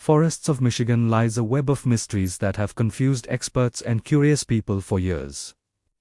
forests of Michigan lies a web of mysteries that have confused experts and curious people for years.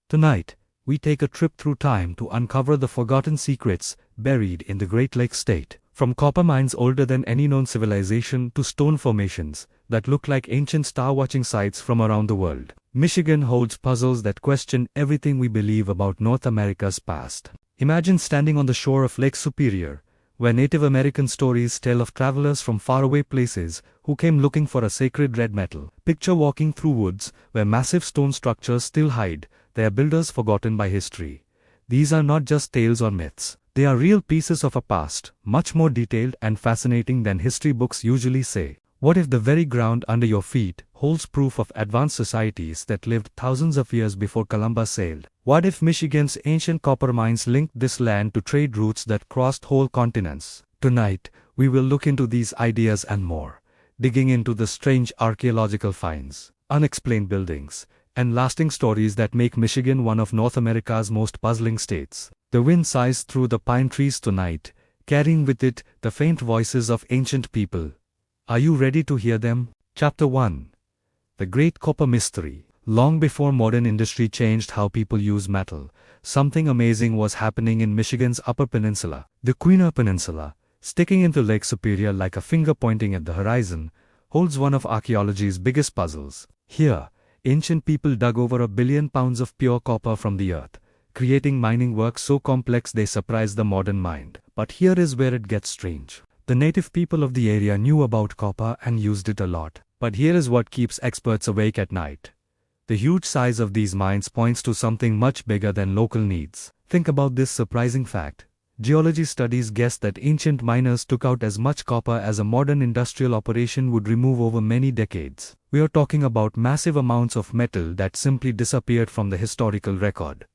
Tonight, we take a trip through time to uncover the forgotten secrets buried in the Great Lakes state. From copper mines older than any known civilization to stone formations that look like ancient star-watching sites from around the world, Michigan holds puzzles that question everything we believe about North America's past. Imagine standing on the shore of Lake Superior, where Native American stories tell of travelers from faraway places who came looking for a sacred red metal. Picture walking through woods where massive stone structures still hide their builders forgotten by history. These are not just tales or myths. They are real pieces of a past, much more detailed and fascinating than history books usually say. What if the very ground under your feet holds proof of advanced societies that lived thousands of years before Columbus sailed? What if Michigan's ancient copper mines linked this land to trade routes that crossed whole continents? Tonight, we will look into these ideas and more, digging into the strange archaeological finds, unexplained buildings, and lasting stories that make Michigan one of North America's most puzzling states. The wind sighs through the pine trees tonight, carrying with it the faint voices of ancient people. Are you ready to hear them? Chapter 1. The Great Copper Mystery. Long before modern industry changed how people use metal, something amazing was happening in Michigan's Upper Peninsula. The Keweenaw Peninsula, sticking into Lake Superior like a finger pointing at the horizon, holds one of archaeology's biggest puzzles. Here, ancient people dug over 1 billion pounds of pure copper from the earth, creating mining works so complex they surprise the modern mind. But here is where it gets strange. The native people of the area knew about copper and used it a lot. But here is what keeps experts awake at night. The huge size of these mines points to something much bigger than local needs. Think about this surprising fact. Geology studies guess that ancient miners took out as much copper as a modern industrial operation would remove over many decades. We are talking about massive amounts of metal that simply disappeared from the historical record.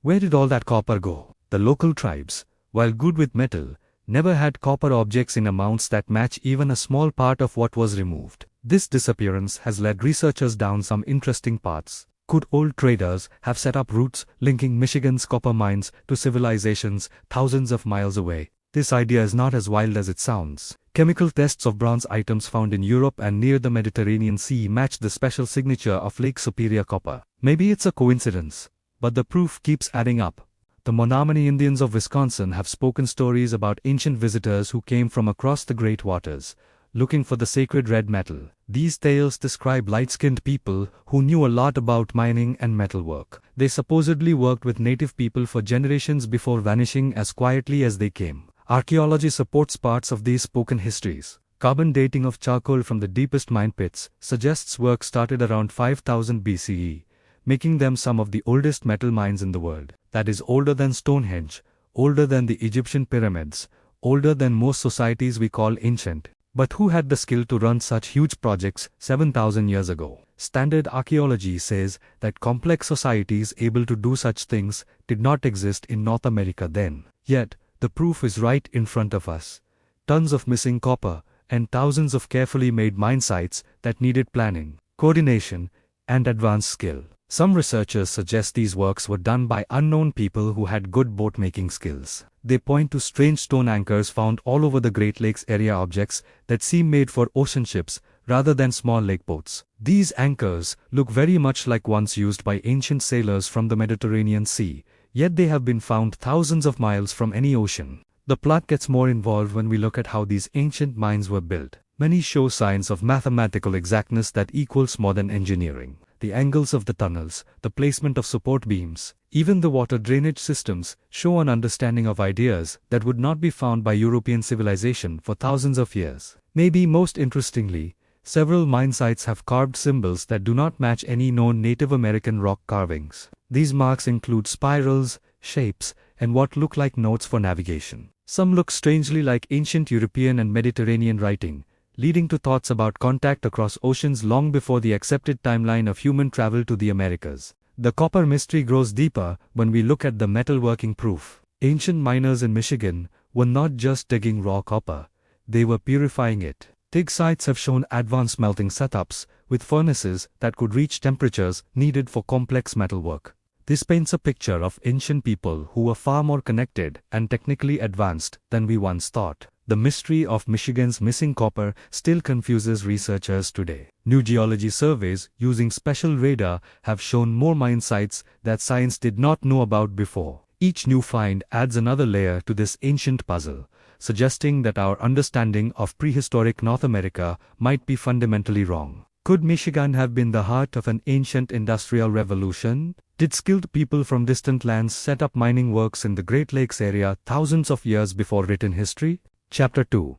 Where did all that copper go? The local tribes, while good with metal, never had copper objects in amounts that match even a small part of what was removed. This disappearance has led researchers down some interesting paths. Could old traders have set up routes linking Michigan's copper mines to civilizations thousands of miles away? This idea is not as wild as it sounds. Chemical tests of bronze items found in Europe and near the Mediterranean Sea match the special signature of Lake Superior copper. Maybe it's a coincidence, but the proof keeps adding up. The Menominee Indians of Wisconsin have spoken stories about ancient visitors who came from across the great waters, looking for the sacred red metal. These tales describe light-skinned people who knew a lot about mining and metalwork. They supposedly worked with native people for generations before vanishing as quietly as they came. Archaeology supports parts of these spoken histories. Carbon dating of charcoal from the deepest mine pits suggests work started around 5000 BCE, making them some of the oldest metal mines in the world. That is older than Stonehenge, older than the Egyptian pyramids, older than most societies we call ancient. But who had the skill to run such huge projects 7,000 years ago? Standard archaeology says that complex societies able to do such things did not exist in North America then. Yet, the proof is right in front of us. Tons of missing copper, and thousands of carefully made mine sites that needed planning, coordination, and advanced skill. Some researchers suggest these works were done by unknown people who had good boat-making skills. They point to strange stone anchors found all over the Great Lakes area, objects that seem made for ocean ships rather than small lake boats. These anchors look very much like ones used by ancient sailors from the Mediterranean Sea, yet they have been found thousands of miles from any ocean. The plot gets more involved when we look at how these ancient mines were built. Many show signs of mathematical exactness that equals modern engineering. The angles of the tunnels, the placement of support beams, even the water drainage systems show an understanding of ideas that would not be found by European civilization for thousands of years. Maybe most interestingly, several mine sites have carved symbols that do not match any known Native American rock carvings. These marks include spirals, shapes, and what look like notes for navigation. Some look strangely like ancient European and Mediterranean writing, leading to thoughts about contact across oceans long before the accepted timeline of human travel to the Americas. The copper mystery grows deeper when we look at the metalworking proof. Ancient miners in Michigan were not just digging raw copper, they were purifying it. Dig sites have shown advanced melting setups with furnaces that could reach temperatures needed for complex metalwork. This paints a picture of ancient people who were far more connected and technically advanced than we once thought. The mystery of Michigan's missing copper still confuses researchers today. New geology surveys using special radar have shown more mine sites that science did not know about before. Each new find adds another layer to this ancient puzzle, suggesting that our understanding of prehistoric North America might be fundamentally wrong. Could Michigan have been the heart of an ancient industrial revolution? Did skilled people from distant lands set up mining works in the Great Lakes area thousands of years before written history? Chapter 2.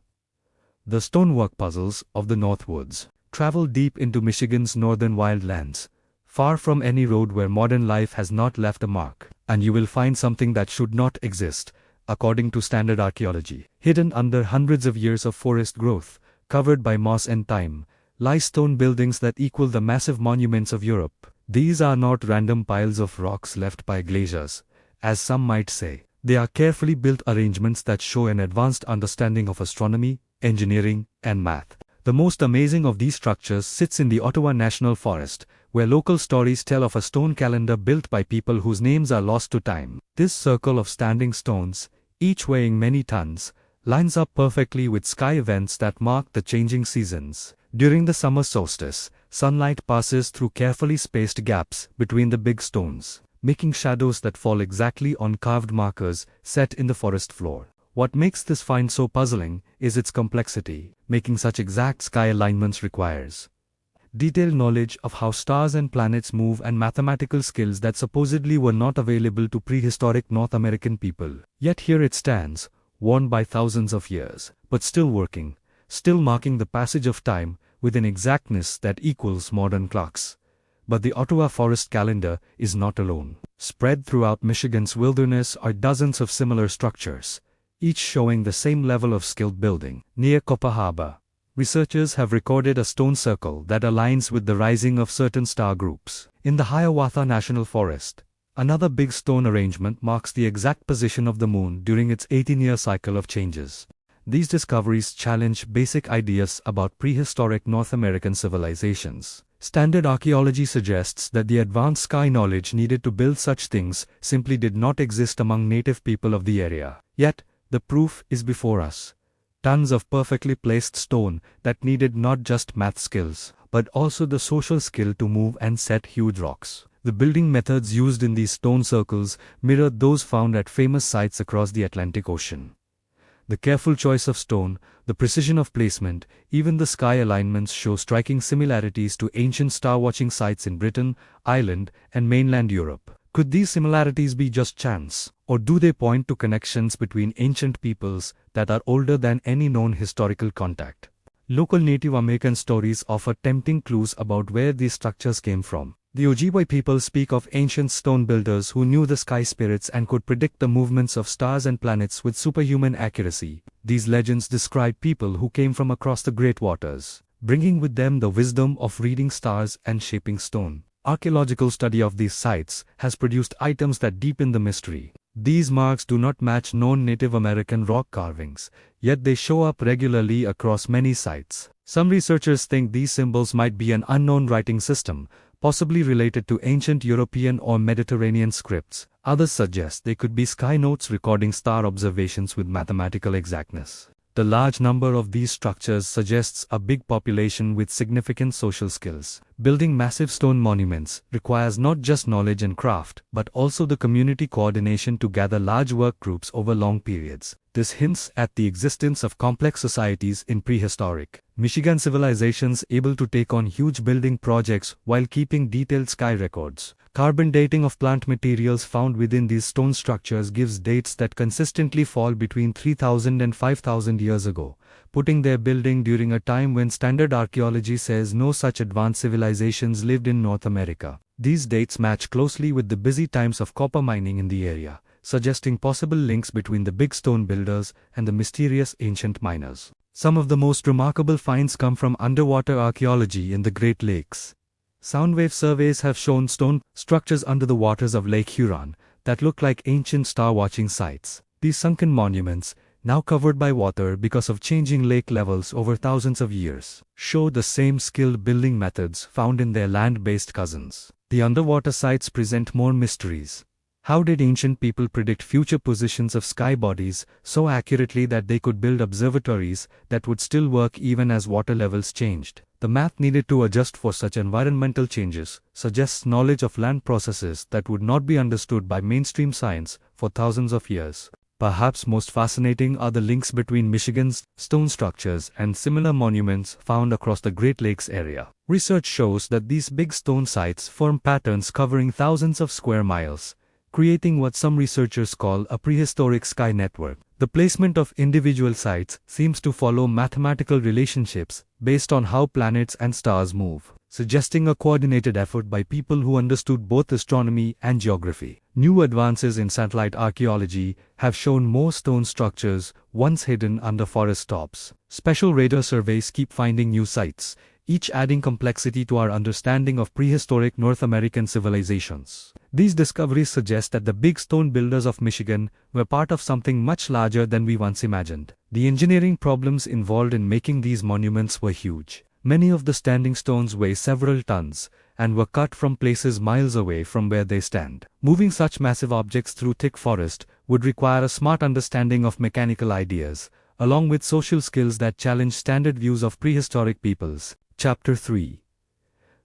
The Stonework Puzzles of the Northwoods. Travel deep into Michigan's northern wildlands, far from any road where modern life has not left a mark, and you will find something that should not exist, according to standard archaeology. Hidden under hundreds of years of forest growth, covered by moss and thyme, lie stone buildings that equal the massive monuments of Europe. These are not random piles of rocks left by glaciers, as some might say. They are carefully built arrangements that show an advanced understanding of astronomy, engineering, and math. The most amazing of these structures sits in the Ottawa National Forest, where local stories tell of a stone calendar built by people whose names are lost to time. This circle of standing stones, each weighing many tons, lines up perfectly with sky events that mark the changing seasons. During the summer solstice, sunlight passes through carefully spaced gaps between the big stones, making shadows that fall exactly on carved markers set in the forest floor. What makes this find so puzzling is its complexity. Making such exact sky alignments requires detailed knowledge of how stars and planets move and mathematical skills that supposedly were not available to prehistoric North American people. Yet here it stands, worn by thousands of years, but still working, still marking the passage of time with an exactness that equals modern clocks. But the Ottawa Forest calendar is not alone. Spread throughout Michigan's wilderness are dozens of similar structures, each showing the same level of skilled building. Near Copper Harbor, researchers have recorded a stone circle that aligns with the rising of certain star groups. In the Hiawatha National Forest, another big stone arrangement marks the exact position of the moon during its 18-year cycle of changes. These discoveries challenge basic ideas about prehistoric North American civilizations. Standard archaeology suggests that the advanced sky knowledge needed to build such things simply did not exist among native people of the area. Yet, the proof is before us. Tons of perfectly placed stone that needed not just math skills, but also the social skill to move and set huge rocks. The building methods used in these stone circles mirrored those found at famous sites across the Atlantic Ocean. The careful choice of stone, the precision of placement, even the sky alignments show striking similarities to ancient star-watching sites in Britain, Ireland, and mainland Europe. Could these similarities be just chance, or do they point to connections between ancient peoples that are older than any known historical contact? Local Native American stories offer tempting clues about where these structures came from. The Ojibwe people speak of ancient stone builders who knew the sky spirits and could predict the movements of stars and planets with superhuman accuracy. These legends describe people who came from across the great waters, bringing with them the wisdom of reading stars and shaping stone. Archaeological study of these sites has produced items that deepen the mystery. These marks do not match known Native American rock carvings, yet they show up regularly across many sites. Some researchers think these symbols might be an unknown writing system, possibly related to ancient European or Mediterranean scripts. Others suggest they could be sky notes recording star observations with mathematical exactness. The large number of these structures suggests a big population with significant social skills. Building massive stone monuments requires not just knowledge and craft, but also the community coordination to gather large work groups over long periods. This hints at the existence of complex societies in prehistoric Michigan civilizations able to take on huge building projects while keeping detailed sky records. Carbon dating of plant materials found within these stone structures gives dates that consistently fall between 3,000 and 5,000 years ago, putting their building during a time when standard archaeology says no such advanced civilizations lived in North America. These dates match closely with the busy times of copper mining in the area, suggesting possible links between the big stone builders and the mysterious ancient miners. Some of the most remarkable finds come from underwater archaeology in the Great Lakes. Soundwave surveys have shown stone structures under the waters of Lake Huron that look like ancient star-watching sites. These sunken monuments, now covered by water because of changing lake levels over thousands of years, show the same skilled building methods found in their land-based cousins. The underwater sites present more mysteries. How did ancient people predict future positions of sky bodies so accurately that they could build observatories that would still work even as water levels changed? The math needed to adjust for such environmental changes suggests knowledge of land processes that would not be understood by mainstream science for thousands of years. Perhaps most fascinating are the links between Michigan's stone structures and similar monuments found across the Great Lakes area. Research shows that these big stone sites form patterns covering thousands of square miles, creating what some researchers call a prehistoric sky network. The placement of individual sites seems to follow mathematical relationships based on how planets and stars move, suggesting a coordinated effort by people who understood both astronomy and geography. New advances in satellite archaeology have shown more stone structures once hidden under forest tops. Special radar surveys keep finding new sites, each adding complexity to our understanding of prehistoric North American civilizations. These discoveries suggest that the big stone builders of Michigan were part of something much larger than we once imagined. The engineering problems involved in making these monuments were huge. Many of the standing stones weigh several tons and were cut from places miles away from where they stand. Moving such massive objects through thick forest would require a smart understanding of mechanical ideas, along with social skills that challenge standard views of prehistoric peoples. Chapter 3.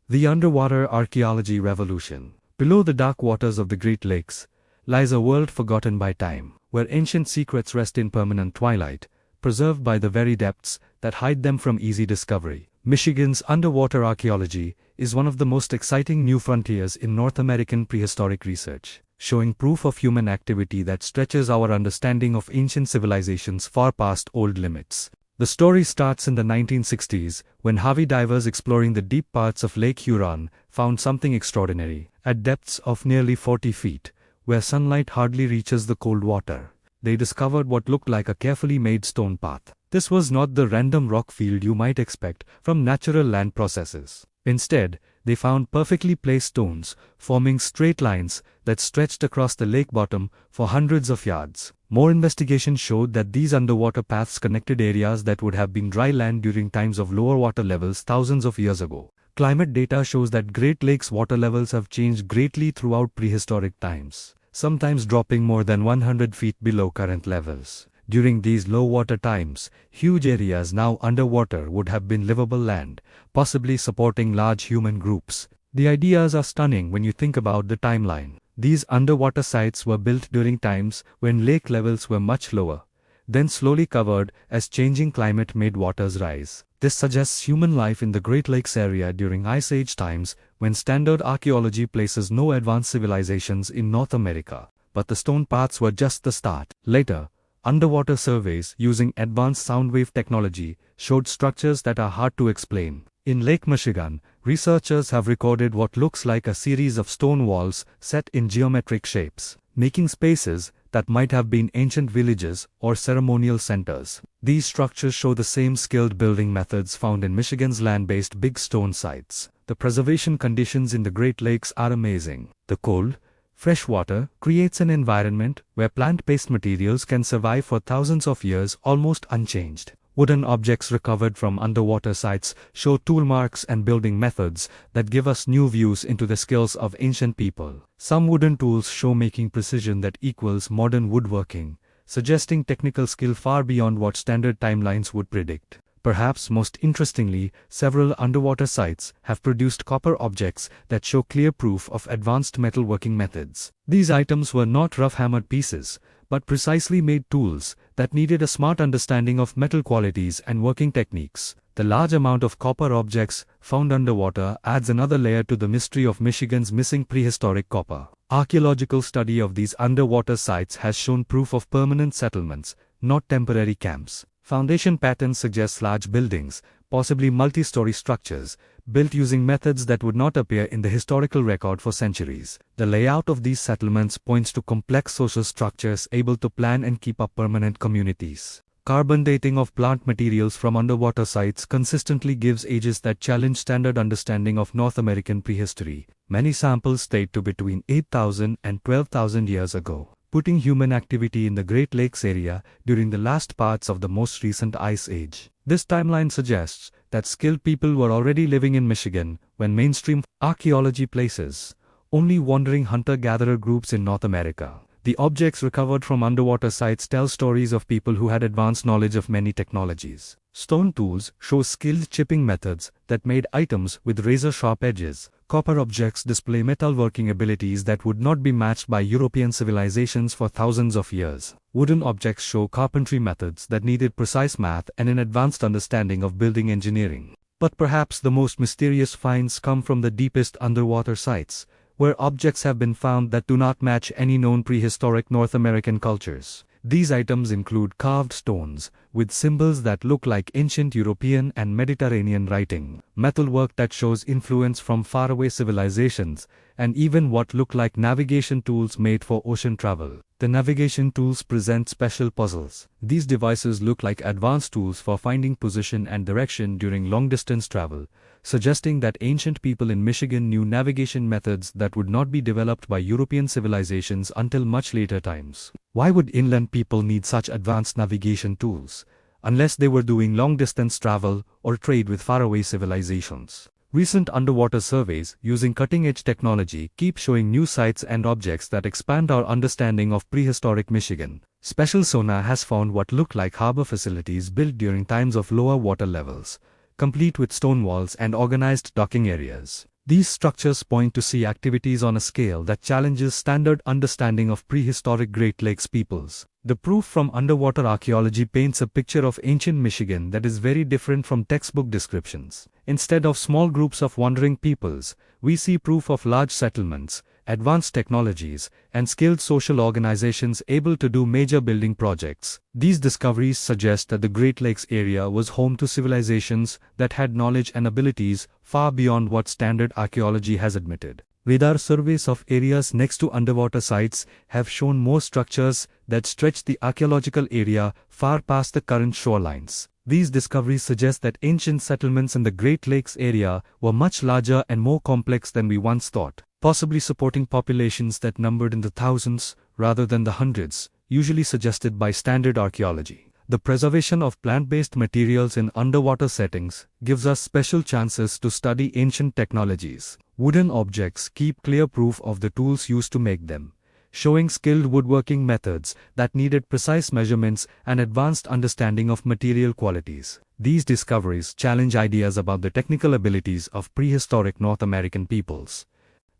The Underwater Archaeology Revolution. Below the dark waters of the Great Lakes lies a world forgotten by time, where ancient secrets rest in permanent twilight, preserved by the very depths that hide them from easy discovery. Michigan's underwater archaeology is one of the most exciting new frontiers in North American prehistoric research, showing proof of human activity that stretches our understanding of ancient civilizations far past old limits. The story starts in the 1960s, when Harvey divers exploring the deep parts of Lake Huron found something extraordinary. At depths of nearly 40 feet, where sunlight hardly reaches the cold water, they discovered what looked like a carefully made stone path. This was not the random rock field you might expect from natural land processes. Instead, they found perfectly placed stones, forming straight lines that stretched across the lake bottom for hundreds of yards. More investigation showed that these underwater paths connected areas that would have been dry land during times of lower water levels thousands of years ago. Climate data shows that Great Lakes water levels have changed greatly throughout prehistoric times, sometimes dropping more than 100 feet below current levels. During these low water times, huge areas now underwater would have been livable land, possibly supporting large human groups. The ideas are stunning when you think about the timeline. These underwater sites were built during times when lake levels were much lower, then slowly covered as changing climate made waters rise. This suggests human life in the Great Lakes area during Ice Age times, when standard archaeology places no advanced civilizations in North America. But the stone paths were just the start. Later, underwater surveys using advanced sound wave technology showed structures that are hard to explain. In Lake Michigan, researchers have recorded what looks like a series of stone walls set in geometric shapes, making spaces that might have been ancient villages or ceremonial centers. These structures show the same skilled building methods found in Michigan's land-based big stone sites. The preservation conditions in the Great Lakes are amazing. The cold, fresh water creates an environment where plant-based materials can survive for thousands of years almost unchanged. Wooden objects recovered from underwater sites show tool marks and building methods that give us new views into the skills of ancient people. Some wooden tools show making precision that equals modern woodworking, suggesting technical skill far beyond what standard timelines would predict. Perhaps most interestingly, several underwater sites have produced copper objects that show clear proof of advanced metalworking methods. These items were not rough-hammered pieces, but precisely made tools that needed a smart understanding of metal qualities and working techniques. The large amount of copper objects found underwater adds another layer to the mystery of Michigan's missing prehistoric copper. Archaeological study of these underwater sites has shown proof of permanent settlements, not temporary camps. Foundation patterns suggest large buildings, possibly multi-story structures, built using methods that would not appear in the historical record for centuries. The layout of these settlements points to complex social structures able to plan and keep up permanent communities. Carbon dating of plant materials from underwater sites consistently gives ages that challenge standard understanding of North American prehistory. Many samples date to between 8,000 and 12,000 years ago, putting human activity in the Great Lakes area during the last parts of the most recent Ice Age. This timeline suggests that skilled people were already living in Michigan when mainstream archaeology places only wandering hunter-gatherer groups in North America. The objects recovered from underwater sites tell stories of people who had advanced knowledge of many technologies. Stone tools show skilled chipping methods that made items with razor-sharp edges. Copper objects display metalworking abilities that would not be matched by European civilizations for thousands of years. Wooden objects show carpentry methods that needed precise math and an advanced understanding of building engineering. But perhaps the most mysterious finds come from the deepest underwater sites, where objects have been found that do not match any known prehistoric North American cultures. These items include carved stones, with symbols that look like ancient European and Mediterranean writing, metalwork that shows influence from faraway civilizations, and even what look like navigation tools made for ocean travel. The navigation tools present special puzzles. These devices look like advanced tools for finding position and direction during long-distance travel, suggesting that ancient people in Michigan knew navigation methods that would not be developed by European civilizations until much later times. Why would inland people need such advanced navigation tools, unless they were doing long-distance travel or trade with faraway civilizations? Recent underwater surveys using cutting-edge technology keep showing new sites and objects that expand our understanding of prehistoric Michigan. Special sonar has found what look like harbor facilities built during times of lower water levels, complete with stone walls and organized docking areas. These structures point to sea activities on a scale that challenges standard understanding of prehistoric Great Lakes peoples. The proof from underwater archaeology paints a picture of ancient Michigan that is very different from textbook descriptions. Instead of small groups of wandering peoples, we see proof of large settlements, advanced technologies, and skilled social organizations able to do major building projects. These discoveries suggest that the Great Lakes area was home to civilizations that had knowledge and abilities far beyond what standard archaeology has admitted. Radar surveys of areas next to underwater sites have shown more structures that stretch the archaeological area far past the current shorelines. These discoveries suggest that ancient settlements in the Great Lakes area were much larger and more complex than we once thought, possibly supporting populations that numbered in the thousands rather than the hundreds, usually suggested by standard archaeology. The preservation of plant-based materials in underwater settings gives us special chances to study ancient technologies. Wooden objects keep clear proof of the tools used to make them, showing skilled woodworking methods that needed precise measurements and advanced understanding of material qualities. These discoveries challenge ideas about the technical abilities of prehistoric North American peoples.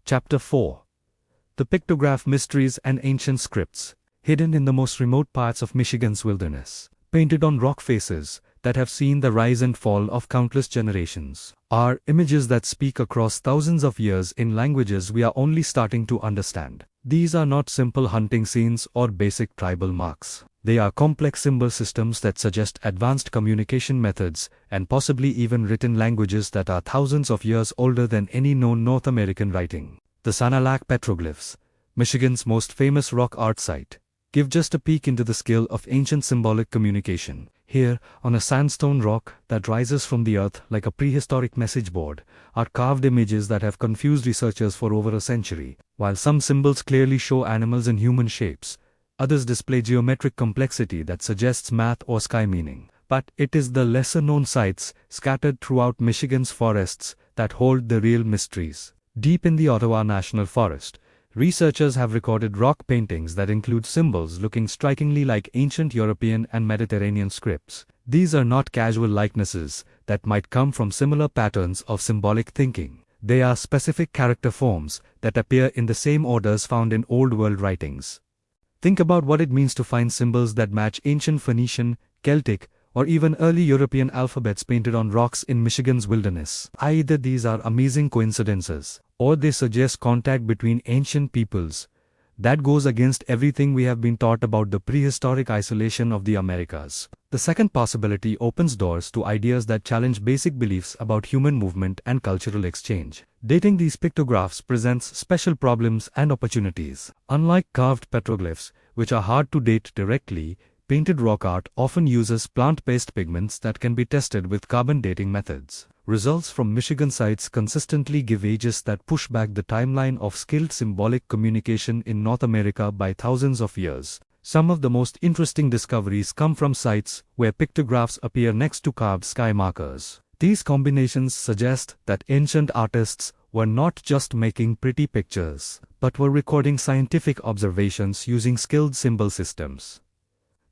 Chapter 4. The Pictograph Mysteries and Ancient Scripts, hidden in the most remote parts of Michigan's wilderness, painted on rock faces that have seen the rise and fall of countless generations, are images that speak across thousands of years in languages we are only starting to understand. These are not simple hunting scenes or basic tribal marks. They are complex symbol systems that suggest advanced communication methods and possibly even written languages that are thousands of years older than any known North American writing. The Sanilac petroglyphs, Michigan's most famous rock art site, give just a peek into the skill of ancient symbolic communication. Here, on a sandstone rock that rises from the earth like a prehistoric message board, are carved images that have confused researchers for over a century. While some symbols clearly show animals and human shapes, others display geometric complexity that suggests math or sky meaning. But it is the lesser-known sites scattered throughout Michigan's forests that hold the real mysteries. Deep in the Ottawa National Forest, researchers have recorded rock paintings that include symbols looking strikingly like ancient European and Mediterranean scripts. These are not casual likenesses that might come from similar patterns of symbolic thinking. They are specific character forms that appear in the same orders found in Old World writings. Think about what it means to find symbols that match ancient Phoenician, Celtic, or even early European alphabets painted on rocks in Michigan's wilderness. Either these are amazing coincidences, or they suggest contact between ancient peoples that goes against everything we have been taught about the prehistoric isolation of the Americas. The second possibility opens doors to ideas that challenge basic beliefs about human movement and cultural exchange. Dating these pictographs presents special problems and opportunities. Unlike carved petroglyphs, which are hard to date directly, painted rock art often uses plant-based pigments that can be tested with carbon dating methods. Results from Michigan sites consistently give ages that push back the timeline of skilled symbolic communication in North America by thousands of years. Some of the most interesting discoveries come from sites where pictographs appear next to carved sky markers. These combinations suggest that ancient artists were not just making pretty pictures, but were recording scientific observations using skilled symbol systems.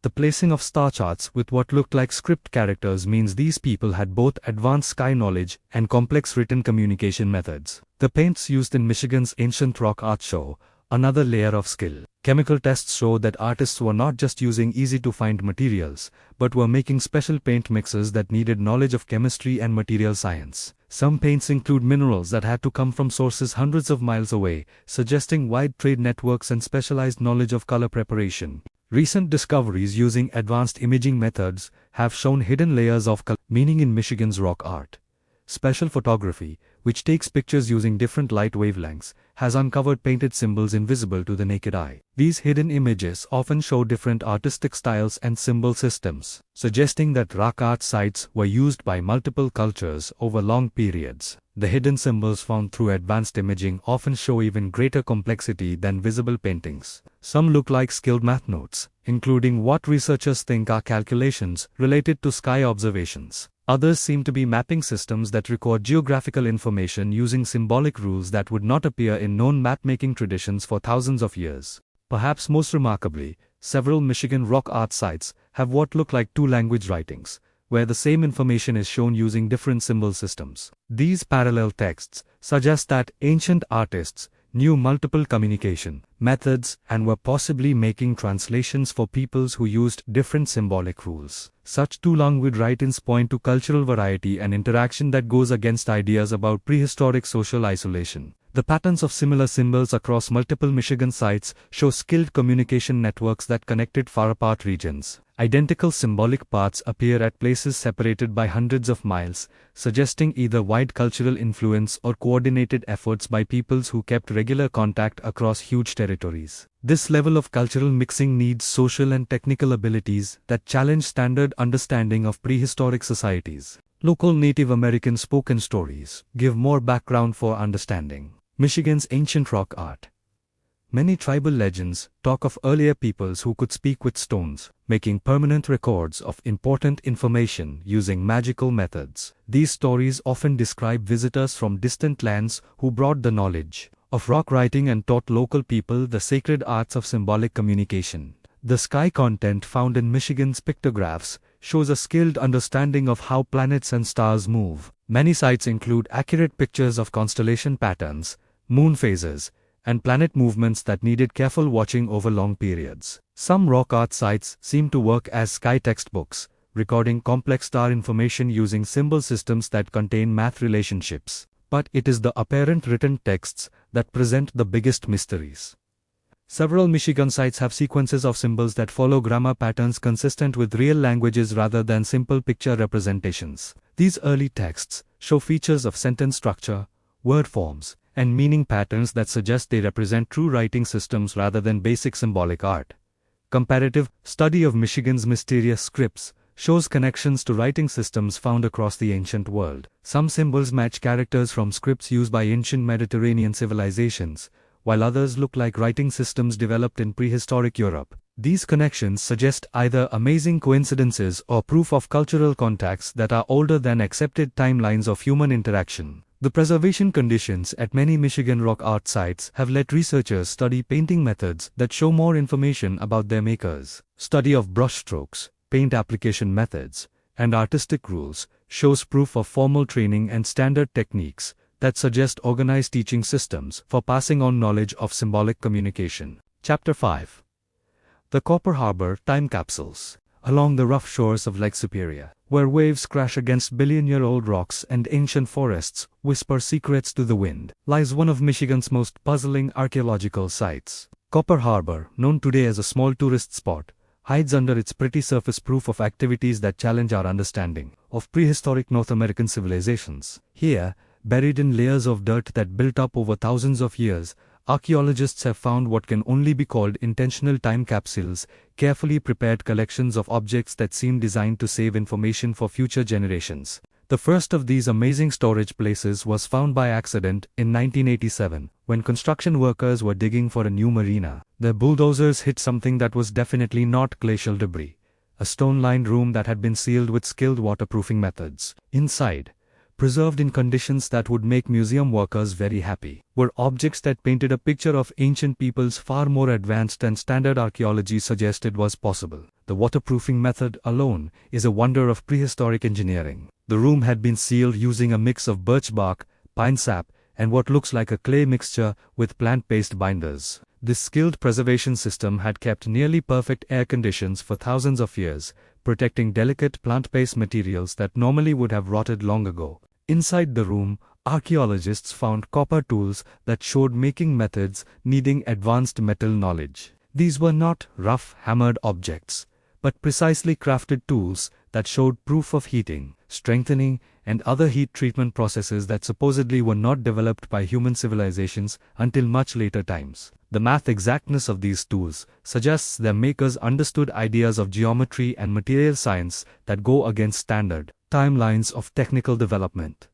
The placing of star charts with what looked like script characters means these people had both advanced sky knowledge and complex written communication methods. The paints used in Michigan's ancient rock art show another layer of skill. Chemical tests show that artists were not just using easy-to-find materials, but were making special paint mixes that needed knowledge of chemistry and material science. Some paints include minerals that had to come from sources hundreds of miles away, suggesting wide trade networks and specialized knowledge of color preparation. Recent discoveries using advanced imaging methods have shown hidden layers of color meaning in Michigan's rock art. Special photography, which takes pictures using different light wavelengths, has uncovered painted symbols invisible to the naked eye. These hidden images often show different artistic styles and symbol systems, suggesting that rock art sites were used by multiple cultures over long periods. The hidden symbols found through advanced imaging often show even greater complexity than visible paintings. Some look like skilled math notes, including what researchers think are calculations related to sky observations. Others seem to be mapping systems that record geographical information using symbolic rules that would not appear in known map-making traditions for thousands of years. Perhaps most remarkably, several Michigan rock art sites have what look like two-language writings, where the same information is shown using different symbol systems. These parallel texts suggest that ancient artists knew multiple communication methods and were possibly making translations for peoples who used different symbolic rules. Such two-language writings point to cultural variety and interaction that goes against ideas about prehistoric social isolation. The patterns of similar symbols across multiple Michigan sites show skilled communication networks that connected far-apart regions. Identical symbolic paths appear at places separated by hundreds of miles, suggesting either wide cultural influence or coordinated efforts by peoples who kept regular contact across huge territories. This level of cultural mixing needs social and technical abilities that challenge standard understanding of prehistoric societies. Local Native American spoken stories give more background for understanding Michigan's ancient rock art. Many tribal legends talk of earlier peoples who could speak with stones, making permanent records of important information using magical methods. These stories often describe visitors from distant lands who brought the knowledge of rock writing and taught local people the sacred arts of symbolic communication. The sky content found in Michigan's pictographs shows a skilled understanding of how planets and stars move. Many sites include accurate pictures of constellation patterns, moon phases, and planet movements that needed careful watching over long periods. Some rock art sites seem to work as sky textbooks, recording complex star information using symbol systems that contain math relationships. But it is the apparent written texts that present the biggest mysteries. Several Michigan sites have sequences of symbols that follow grammar patterns consistent with real languages rather than simple picture representations. These early texts show features of sentence structure, word forms, and meaning patterns that suggest they represent true writing systems rather than basic symbolic art. Comparative study of Michigan's mysterious scripts shows connections to writing systems found across the ancient world. Some symbols match characters from scripts used by ancient Mediterranean civilizations, while others look like writing systems developed in prehistoric Europe. These connections suggest either amazing coincidences or proof of cultural contacts that are older than accepted timelines of human interaction. The preservation conditions at many Michigan rock art sites have let researchers study painting methods that show more information about their makers. Study of brushstrokes, paint application methods, and artistic rules shows proof of formal training and standard techniques that suggest organized teaching systems for passing on knowledge of symbolic communication. Chapter 5. The Copper Harbor Time Capsules. Along the rough shores of Lake Superior, where waves crash against billion-year-old rocks and ancient forests whisper secrets to the wind, lies one of Michigan's most puzzling archaeological sites. Copper Harbor, known today as a small tourist spot, hides under its pretty surface proof of activities that challenge our understanding of prehistoric North American civilizations. Here, buried in layers of dirt that built up over thousands of years, archaeologists have found what can only be called intentional time capsules, carefully prepared collections of objects that seem designed to save information for future generations. The first of these amazing storage places was found by accident in 1987, when construction workers were digging for a new marina. Their bulldozers hit something that was definitely not glacial debris, a stone-lined room that had been sealed with skilled waterproofing methods. Inside, preserved in conditions that would make museum workers very happy, were objects that painted a picture of ancient peoples far more advanced than standard archaeology suggested was possible. The waterproofing method alone is a wonder of prehistoric engineering. The room had been sealed using a mix of birch bark, pine sap, and what looks like a clay mixture with plant-based binders. This skilled preservation system had kept nearly perfect air conditions for thousands of years, protecting delicate plant-based materials that normally would have rotted long ago. Inside the room, archaeologists found copper tools that showed making methods needing advanced metal knowledge. These were not rough, hammered objects, but precisely crafted tools that showed proof of heating, strengthening, and other heat treatment processes that supposedly were not developed by human civilizations until much later times. The math exactness of these tools suggests their makers understood ideas of geometry and material science that go against standard timelines of technical development.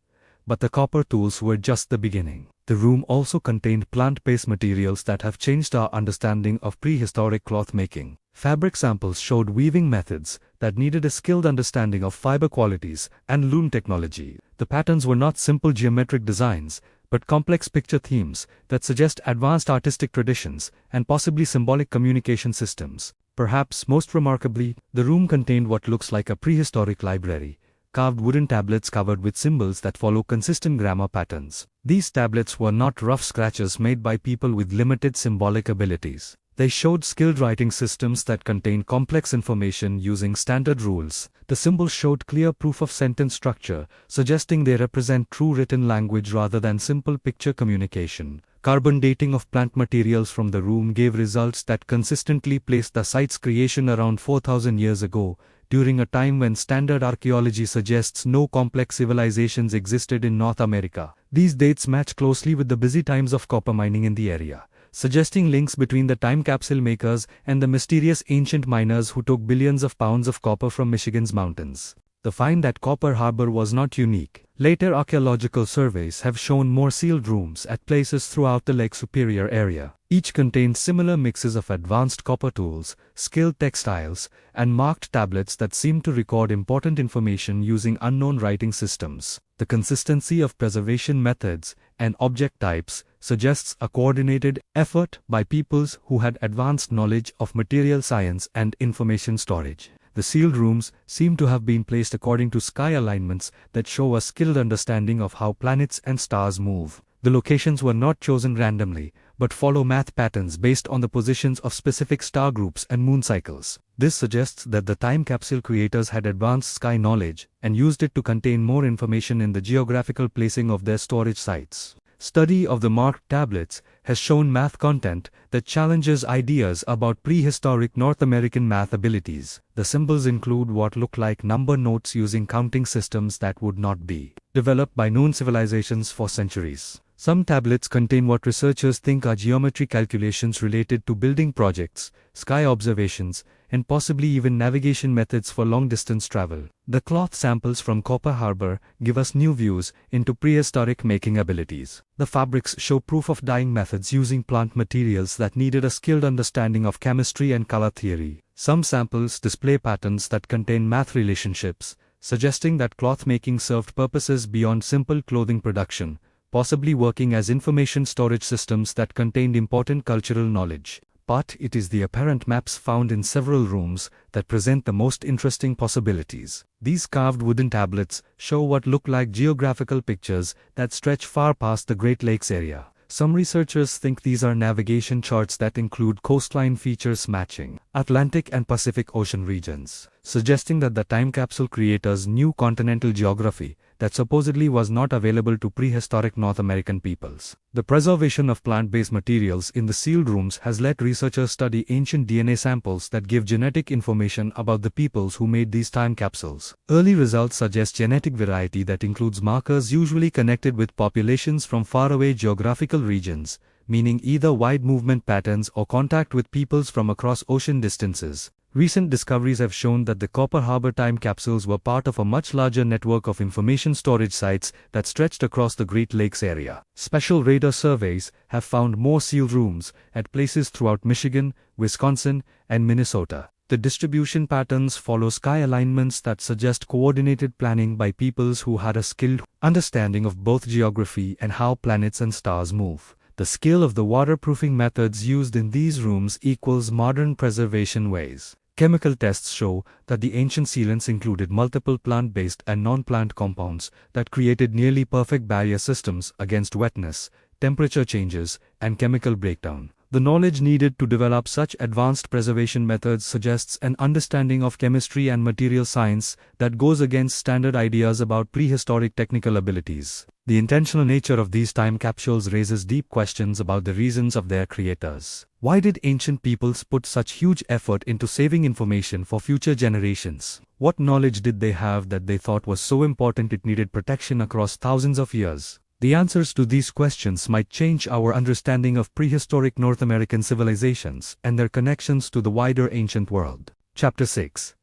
But the copper tools were just the beginning. The room also contained plant-based materials that have changed our understanding of prehistoric cloth making. Fabric samples showed weaving methods that needed a skilled understanding of fiber qualities and loom technology. The patterns were not simple geometric designs, but complex picture themes that suggest advanced artistic traditions and possibly symbolic communication systems. Perhaps most remarkably, the room contained what looks like a prehistoric library, carved wooden tablets covered with symbols that follow consistent grammar patterns. These tablets were not rough scratches made by people with limited symbolic abilities. They showed skilled writing systems that contained complex information using standard rules. The symbols showed clear proof of sentence structure, suggesting they represent true written language rather than simple picture communication. Carbon dating of plant materials from the room gave results that consistently placed the site's creation around 4,000 years ago, during a time when standard archaeology suggests no complex civilizations existed in North America. These dates match closely with the busy times of copper mining in the area, suggesting links between the time capsule makers and the mysterious ancient miners who took billions of pounds of copper from Michigan's mountains. The find at Copper Harbor was not unique. Later archaeological surveys have shown more sealed rooms at places throughout the Lake Superior area. Each contained similar mixes of advanced copper tools, skilled textiles, and marked tablets that seem to record important information using unknown writing systems. The consistency of preservation methods and object types suggests a coordinated effort by peoples who had advanced knowledge of material science and information storage. The sealed rooms seem to have been placed according to sky alignments that show a skilled understanding of how planets and stars move. The locations were not chosen randomly, but follow math patterns based on the positions of specific star groups and moon cycles. This suggests that the time capsule creators had advanced sky knowledge and used it to contain more information in the geographical placing of their storage sites. Study of the marked tablets has shown math content that challenges ideas about prehistoric North American math abilities. The symbols include what look like number notes using counting systems that would not be developed by known civilizations for centuries. Some tablets contain what researchers think are geometry calculations related to building projects, sky observations, and possibly even navigation methods for long-distance travel. The cloth samples from Copper Harbor give us new views into prehistoric making abilities. The fabrics show proof of dyeing methods using plant materials that needed a skilled understanding of chemistry and color theory. Some samples display patterns that contain math relationships, suggesting that cloth making served purposes beyond simple clothing production, possibly working as information storage systems that contained important cultural knowledge. But it is the apparent maps found in several rooms that present the most interesting possibilities. These carved wooden tablets show what look like geographical pictures that stretch far past the Great Lakes area. Some researchers think these are navigation charts that include coastline features matching Atlantic and Pacific Ocean regions, suggesting that the time capsule creators knew continental geography that supposedly was not available to prehistoric North American peoples. The preservation of plant-based materials in the sealed rooms has let researchers study ancient DNA samples that give genetic information about the peoples who made these time capsules. Early results suggest genetic variety that includes markers usually connected with populations from faraway geographical regions, meaning either wide movement patterns or contact with peoples from across ocean distances. Recent discoveries have shown that the Copper Harbor time capsules were part of a much larger network of information storage sites that stretched across the Great Lakes area. Special radar surveys have found more sealed rooms at places throughout Michigan, Wisconsin, and Minnesota. The distribution patterns follow sky alignments that suggest coordinated planning by peoples who had a skilled understanding of both geography and how planets and stars move. The scale of the waterproofing methods used in these rooms equals modern preservation ways. Chemical tests show that the ancient sealants included multiple plant-based and non-plant compounds that created nearly perfect barrier systems against wetness, temperature changes, and chemical breakdown. The knowledge needed to develop such advanced preservation methods suggests an understanding of chemistry and material science that goes against standard ideas about prehistoric technical abilities. The intentional nature of these time capsules raises deep questions about the reasons of their creators. Why did ancient peoples put such huge effort into saving information for future generations? What knowledge did they have that they thought was so important it needed protection across thousands of years? The answers to these questions might change our understanding of prehistoric North American civilizations and their connections to the wider ancient world. Chapter 6.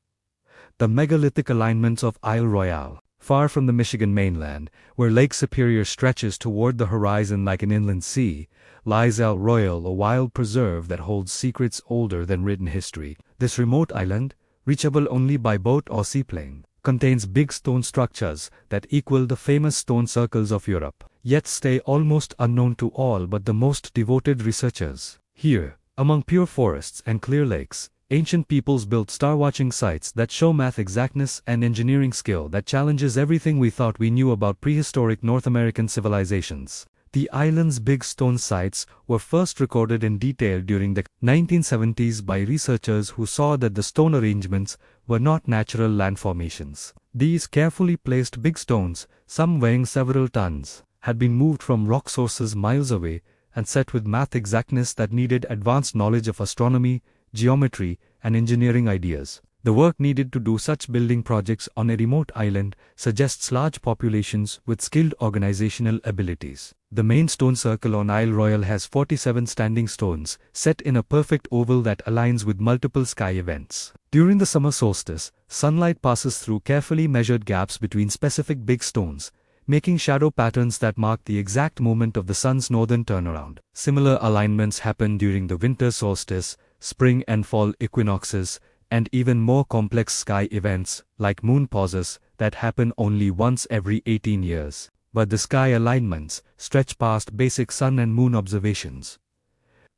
The megalithic alignments of Isle Royale. Far from the Michigan mainland, where Lake Superior stretches toward the horizon like an inland sea, lies Isle Royale, a wild preserve that holds secrets older than written history. This remote island, reachable only by boat or seaplane, contains big stone structures that equal the famous stone circles of Europe, yet stay almost unknown to all but the most devoted researchers. Here, among pure forests and clear lakes, ancient peoples built star-watching sites that show math exactness and engineering skill that challenges everything we thought we knew about prehistoric North American civilizations. The island's big stone sites were first recorded in detail during the 1970s by researchers who saw that the stone arrangements were not natural land formations. These carefully placed big stones, some weighing several tons, had been moved from rock sources miles away and set with math exactness that needed advanced knowledge of astronomy, geometry, and engineering ideas. The work needed to do such building projects on a remote island suggests large populations with skilled organizational abilities. The main stone circle on Isle Royale has 47 standing stones, set in a perfect oval that aligns with multiple sky events. During the summer solstice, sunlight passes through carefully measured gaps between specific big stones, making shadow patterns that mark the exact moment of the sun's northern turnaround. Similar alignments happen during the winter solstice, spring and fall equinoxes, and even more complex sky events, like moon pauses, that happen only once every 18 years. But the sky alignments stretch past basic sun and moon observations.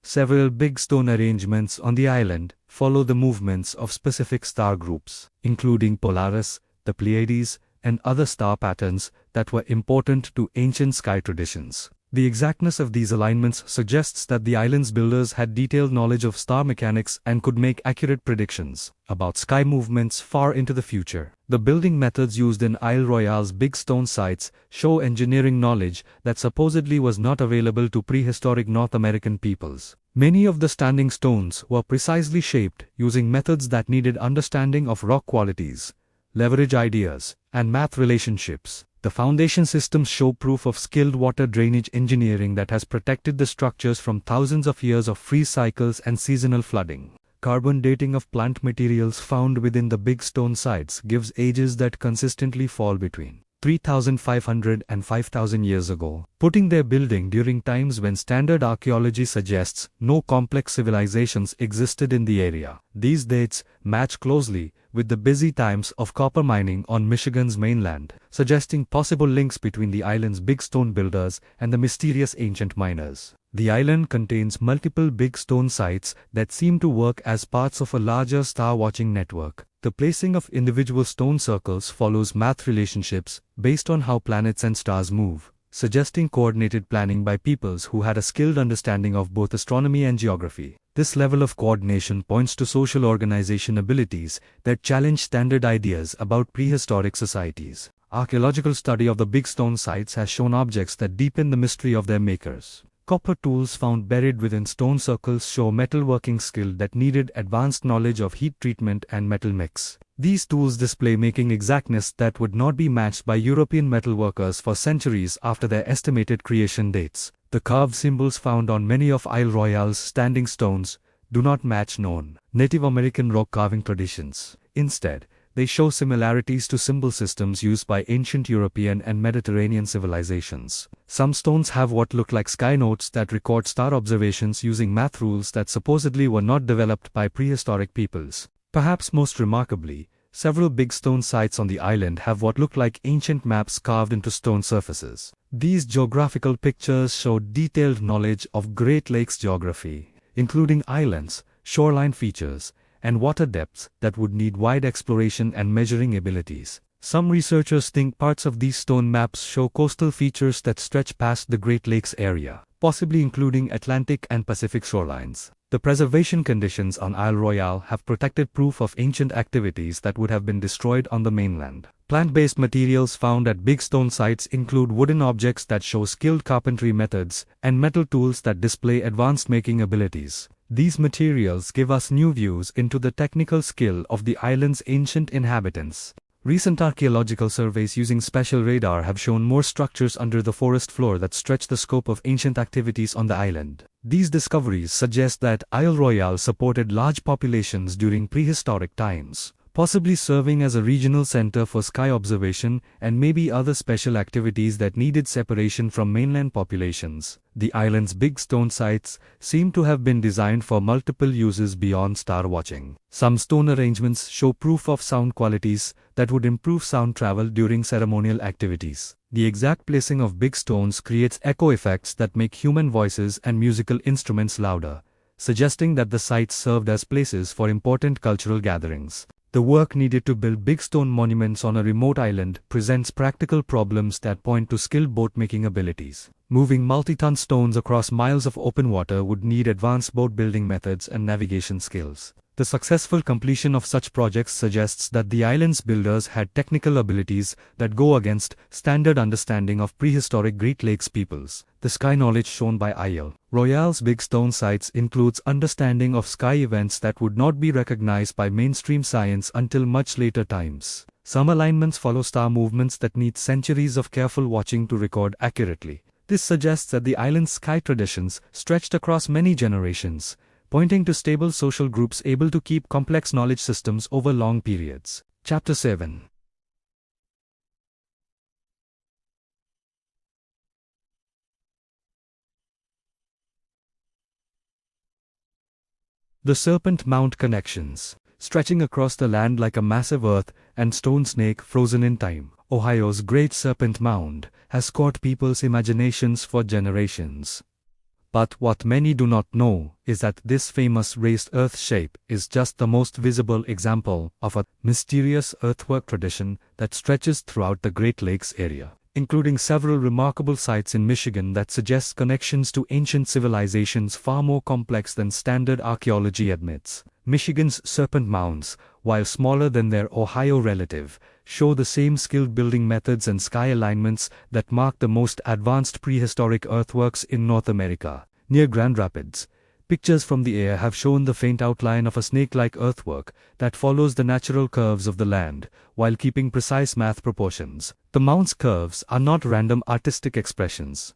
Several big stone arrangements on the island follow the movements of specific star groups, including Polaris, the Pleiades, and other star patterns that were important to ancient sky traditions. The exactness of these alignments suggests that the island's builders had detailed knowledge of star mechanics and could make accurate predictions about sky movements far into the future. The building methods used in Isle Royale's big stone sites show engineering knowledge that supposedly was not available to prehistoric North American peoples. Many of the standing stones were precisely shaped using methods that needed understanding of rock qualities, leverage ideas, and math relationships. The foundation systems show proof of skilled water drainage engineering that has protected the structures from thousands of years of freeze cycles and seasonal flooding. Carbon dating of plant materials found within the big stone sites gives ages that consistently fall between 3,500 and 5,000 years ago, putting their building during times when standard archaeology suggests no complex civilizations existed in the area. These dates match closely with the busy times of copper mining on Michigan's mainland, suggesting possible links between the island's big stone builders and the mysterious ancient miners. The island contains multiple big stone sites that seem to work as parts of a larger star-watching network. The placing of individual stone circles follows math relationships based on how planets and stars move, suggesting coordinated planning by peoples who had a skilled understanding of both astronomy and geography. This level of coordination points to social organization abilities that challenge standard ideas about prehistoric societies. Archaeological study of the big stone sites has shown objects that deepen the mystery of their makers. Copper tools found buried within stone circles show metalworking skill that needed advanced knowledge of heat treatment and metal mix. These tools display making exactness that would not be matched by European metalworkers for centuries after their estimated creation dates. The carved symbols found on many of Isle Royale's standing stones do not match known Native American rock carving traditions. Instead, they show similarities to symbol systems used by ancient European and Mediterranean civilizations. Some stones have what look like sky notes that record star observations using math rules that supposedly were not developed by prehistoric peoples. Perhaps most remarkably, several big stone sites on the island have what look like ancient maps carved into stone surfaces. These geographical pictures show detailed knowledge of Great Lakes geography, including islands, shoreline features, and water depths that would need wide exploration and measuring abilities. Some researchers think parts of these stone maps show coastal features that stretch past the Great Lakes area, possibly including Atlantic and Pacific shorelines. The preservation conditions on Isle Royale have protected proof of ancient activities that would have been destroyed on the mainland. Plant-based materials found at big stone sites include wooden objects that show skilled carpentry methods and metal tools that display advanced making abilities. These materials give us new views into the technical skill of the island's ancient inhabitants. Recent archaeological surveys using special radar have shown more structures under the forest floor that stretch the scope of ancient activities on the island. These discoveries suggest that Isle Royale supported large populations during prehistoric times, possibly serving as a regional center for sky observation and maybe other special activities that needed separation from mainland populations. The island's big stone sites seem to have been designed for multiple uses beyond star watching. Some stone arrangements show proof of sound qualities that would improve sound travel during ceremonial activities. The exact placing of big stones creates echo effects that make human voices and musical instruments louder, suggesting that the sites served as places for important cultural gatherings. The work needed to build big stone monuments on a remote island presents practical problems that point to skilled boat-making abilities. Moving multi-ton stones across miles of open water would need advanced boat-building methods and navigation skills. The successful completion of such projects suggests that the island's builders had technical abilities that go against standard understanding of prehistoric Great Lakes peoples. The sky knowledge shown by Isle Royale's big stone sites includes understanding of sky events that would not be recognized by mainstream science until much later times. Some alignments follow star movements that need centuries of careful watching to record accurately. This suggests that the island's sky traditions stretched across many generations, pointing to stable social groups able to keep complex knowledge systems over long periods. Chapter 7. The Serpent Mound Connections. Stretching across the land like a massive earth and stone snake frozen in time, Ohio's Great Serpent Mound has caught people's imaginations for generations. But what many do not know is that this famous raised earth shape is just the most visible example of a mysterious earthwork tradition that stretches throughout the Great Lakes area, including several remarkable sites in Michigan that suggest connections to ancient civilizations far more complex than standard archaeology admits. Michigan's serpent mounds, while smaller than their Ohio relative, show the same skilled building methods and sky alignments that mark the most advanced prehistoric earthworks in North America. Near Grand Rapids, pictures from the air have shown the faint outline of a snake-like earthwork that follows the natural curves of the land, while keeping precise math proportions. The mound's curves are not random artistic expressions,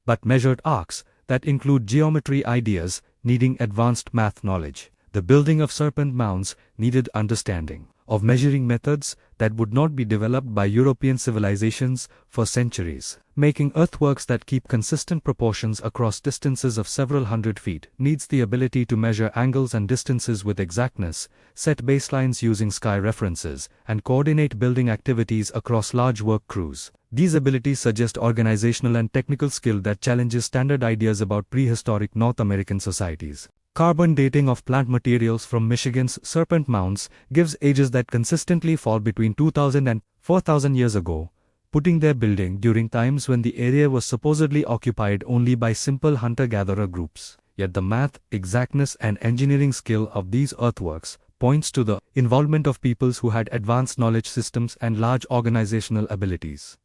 but measured arcs that include geometry ideas needing advanced math knowledge. The building of serpent mounds needed understanding of measuring methods that would not be developed by European civilizations for centuries. Making earthworks that keep consistent proportions across distances of several hundred feet needs the ability to measure angles and distances with exactness, set baselines using sky references, and coordinate building activities across large work crews. These abilities suggest organizational and technical skill that challenges standard ideas about prehistoric North American societies. Carbon dating of plant materials from Michigan's serpent mounds gives ages that consistently fall between 2,000 and 4,000 years ago, putting their building during times when the area was supposedly occupied only by simple hunter-gatherer groups. Yet the math, exactness and engineering skill of these earthworks points to the involvement of peoples who had advanced knowledge systems and large organizational abilities.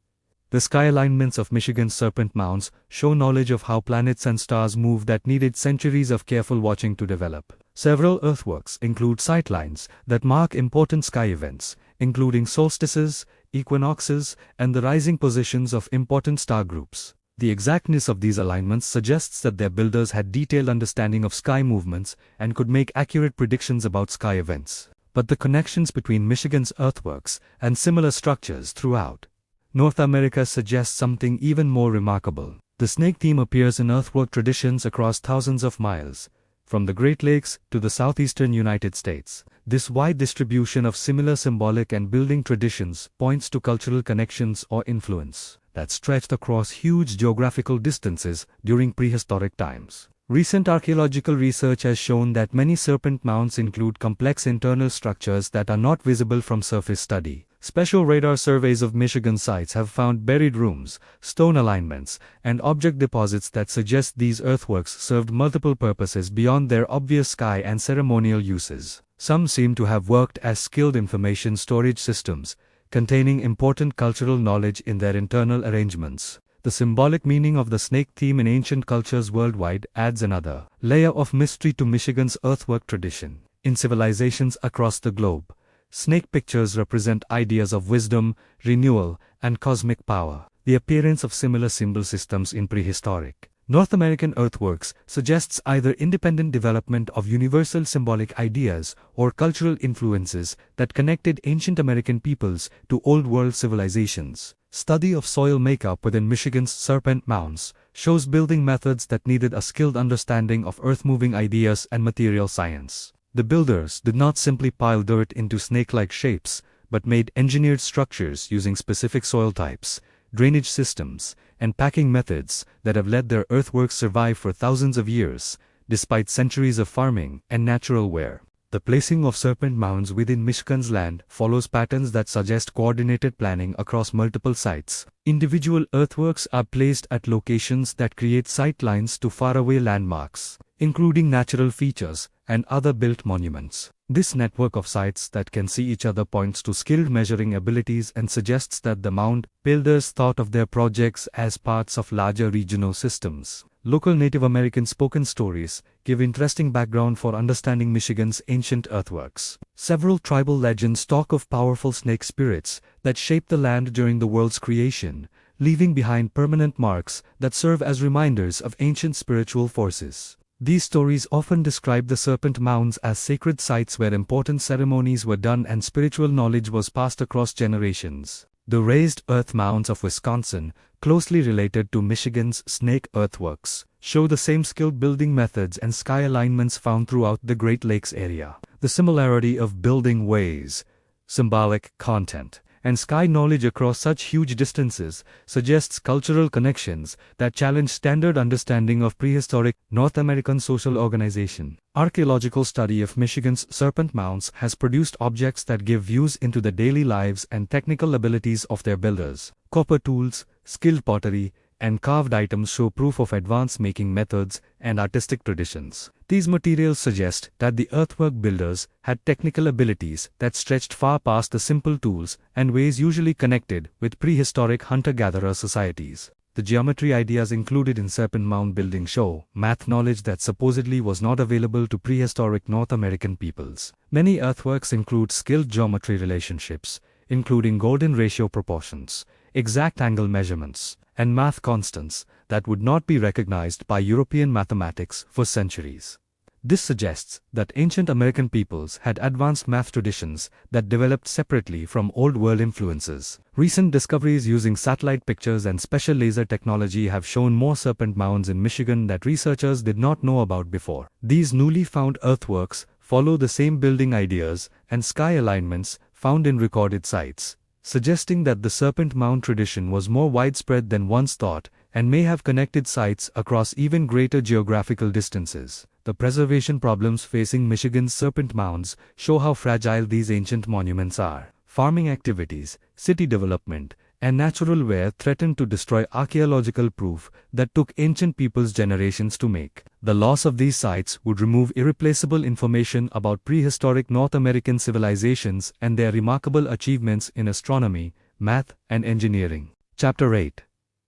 The sky alignments of Michigan's serpent mounds show knowledge of how planets and stars move that needed centuries of careful watching to develop. Several earthworks include sightlines that mark important sky events, including solstices, equinoxes, and the rising positions of important star groups. The exactness of these alignments suggests that their builders had detailed understanding of sky movements and could make accurate predictions about sky events. But the connections between Michigan's earthworks and similar structures throughout North America suggests something even more remarkable. The snake theme appears in earthwork traditions across thousands of miles, from the Great Lakes to the southeastern United States. This wide distribution of similar symbolic and building traditions points to cultural connections or influence that stretched across huge geographical distances during prehistoric times. Recent archaeological research has shown that many serpent mounds include complex internal structures that are not visible from surface study. Special radar surveys of Michigan sites have found buried rooms, stone alignments, and object deposits that suggest these earthworks served multiple purposes beyond their obvious sky and ceremonial uses. Some seem to have worked as skilled information storage systems, containing important cultural knowledge in their internal arrangements. The symbolic meaning of the snake theme in ancient cultures worldwide adds another layer of mystery to Michigan's earthwork tradition. In civilizations across the globe, snake pictures represent ideas of wisdom, renewal, and cosmic power. The appearance of similar symbol systems in prehistoric North American earthworks suggests either independent development of universal symbolic ideas or cultural influences that connected ancient American peoples to Old World civilizations. Study of soil makeup within Michigan's serpent mounds shows building methods that needed a skilled understanding of earth-moving ideas and material science. The builders did not simply pile dirt into snake-like shapes, but made engineered structures using specific soil types, drainage systems, and packing methods that have let their earthworks survive for thousands of years, despite centuries of farming and natural wear. The placing of serpent mounds within Michigan's land follows patterns that suggest coordinated planning across multiple sites. Individual earthworks are placed at locations that create sight lines to faraway landmarks, including natural features and other built monuments. This network of sites that can see each other points to skilled measuring abilities and suggests that the mound builders thought of their projects as parts of larger regional systems. Local Native American spoken stories give interesting background for understanding Michigan's ancient earthworks. Several tribal legends talk of powerful snake spirits that shaped the land during the world's creation, leaving behind permanent marks that serve as reminders of ancient spiritual forces. These stories often describe the serpent mounds as sacred sites where important ceremonies were done and spiritual knowledge was passed across generations. The raised earth mounds of Wisconsin, closely related to Michigan's snake earthworks, show the same skilled building methods and sky alignments found throughout the Great Lakes area. The similarity of building ways, symbolic content, and sky knowledge across such huge distances suggests cultural connections that challenge standard understanding of prehistoric North American social organization. Archaeological study of Michigan's serpent mounds has produced objects that give views into the daily lives and technical abilities of their builders. Copper tools, skilled pottery, and carved items show proof of advanced making methods and artistic traditions. These materials suggest that the earthwork builders had technical abilities that stretched far past the simple tools and ways usually connected with prehistoric hunter-gatherer societies. The geometry ideas included in serpent mound building show math knowledge that supposedly was not available to prehistoric North American peoples. Many earthworks include skilled geometry relationships, including golden ratio proportions, exact angle measurements, and math constants that would not be recognized by European mathematics for centuries. This suggests that ancient American peoples had advanced math traditions that developed separately from Old World influences. Recent discoveries using satellite pictures and special laser technology have shown more serpent mounds in Michigan that researchers did not know about before. These newly found earthworks follow the same building ideas and sky alignments found in recorded sites, suggesting that the serpent mound tradition was more widespread than once thought and may have connected sites across even greater geographical distances. The preservation problems facing Michigan's serpent mounds show how fragile these ancient monuments are. Farming activities, city development, and natural wear threaten to destroy archaeological proof that took ancient peoples generations to make. The loss of these sites would remove irreplaceable information about prehistoric North American civilizations and their remarkable achievements in astronomy, math, and engineering. Chapter 8.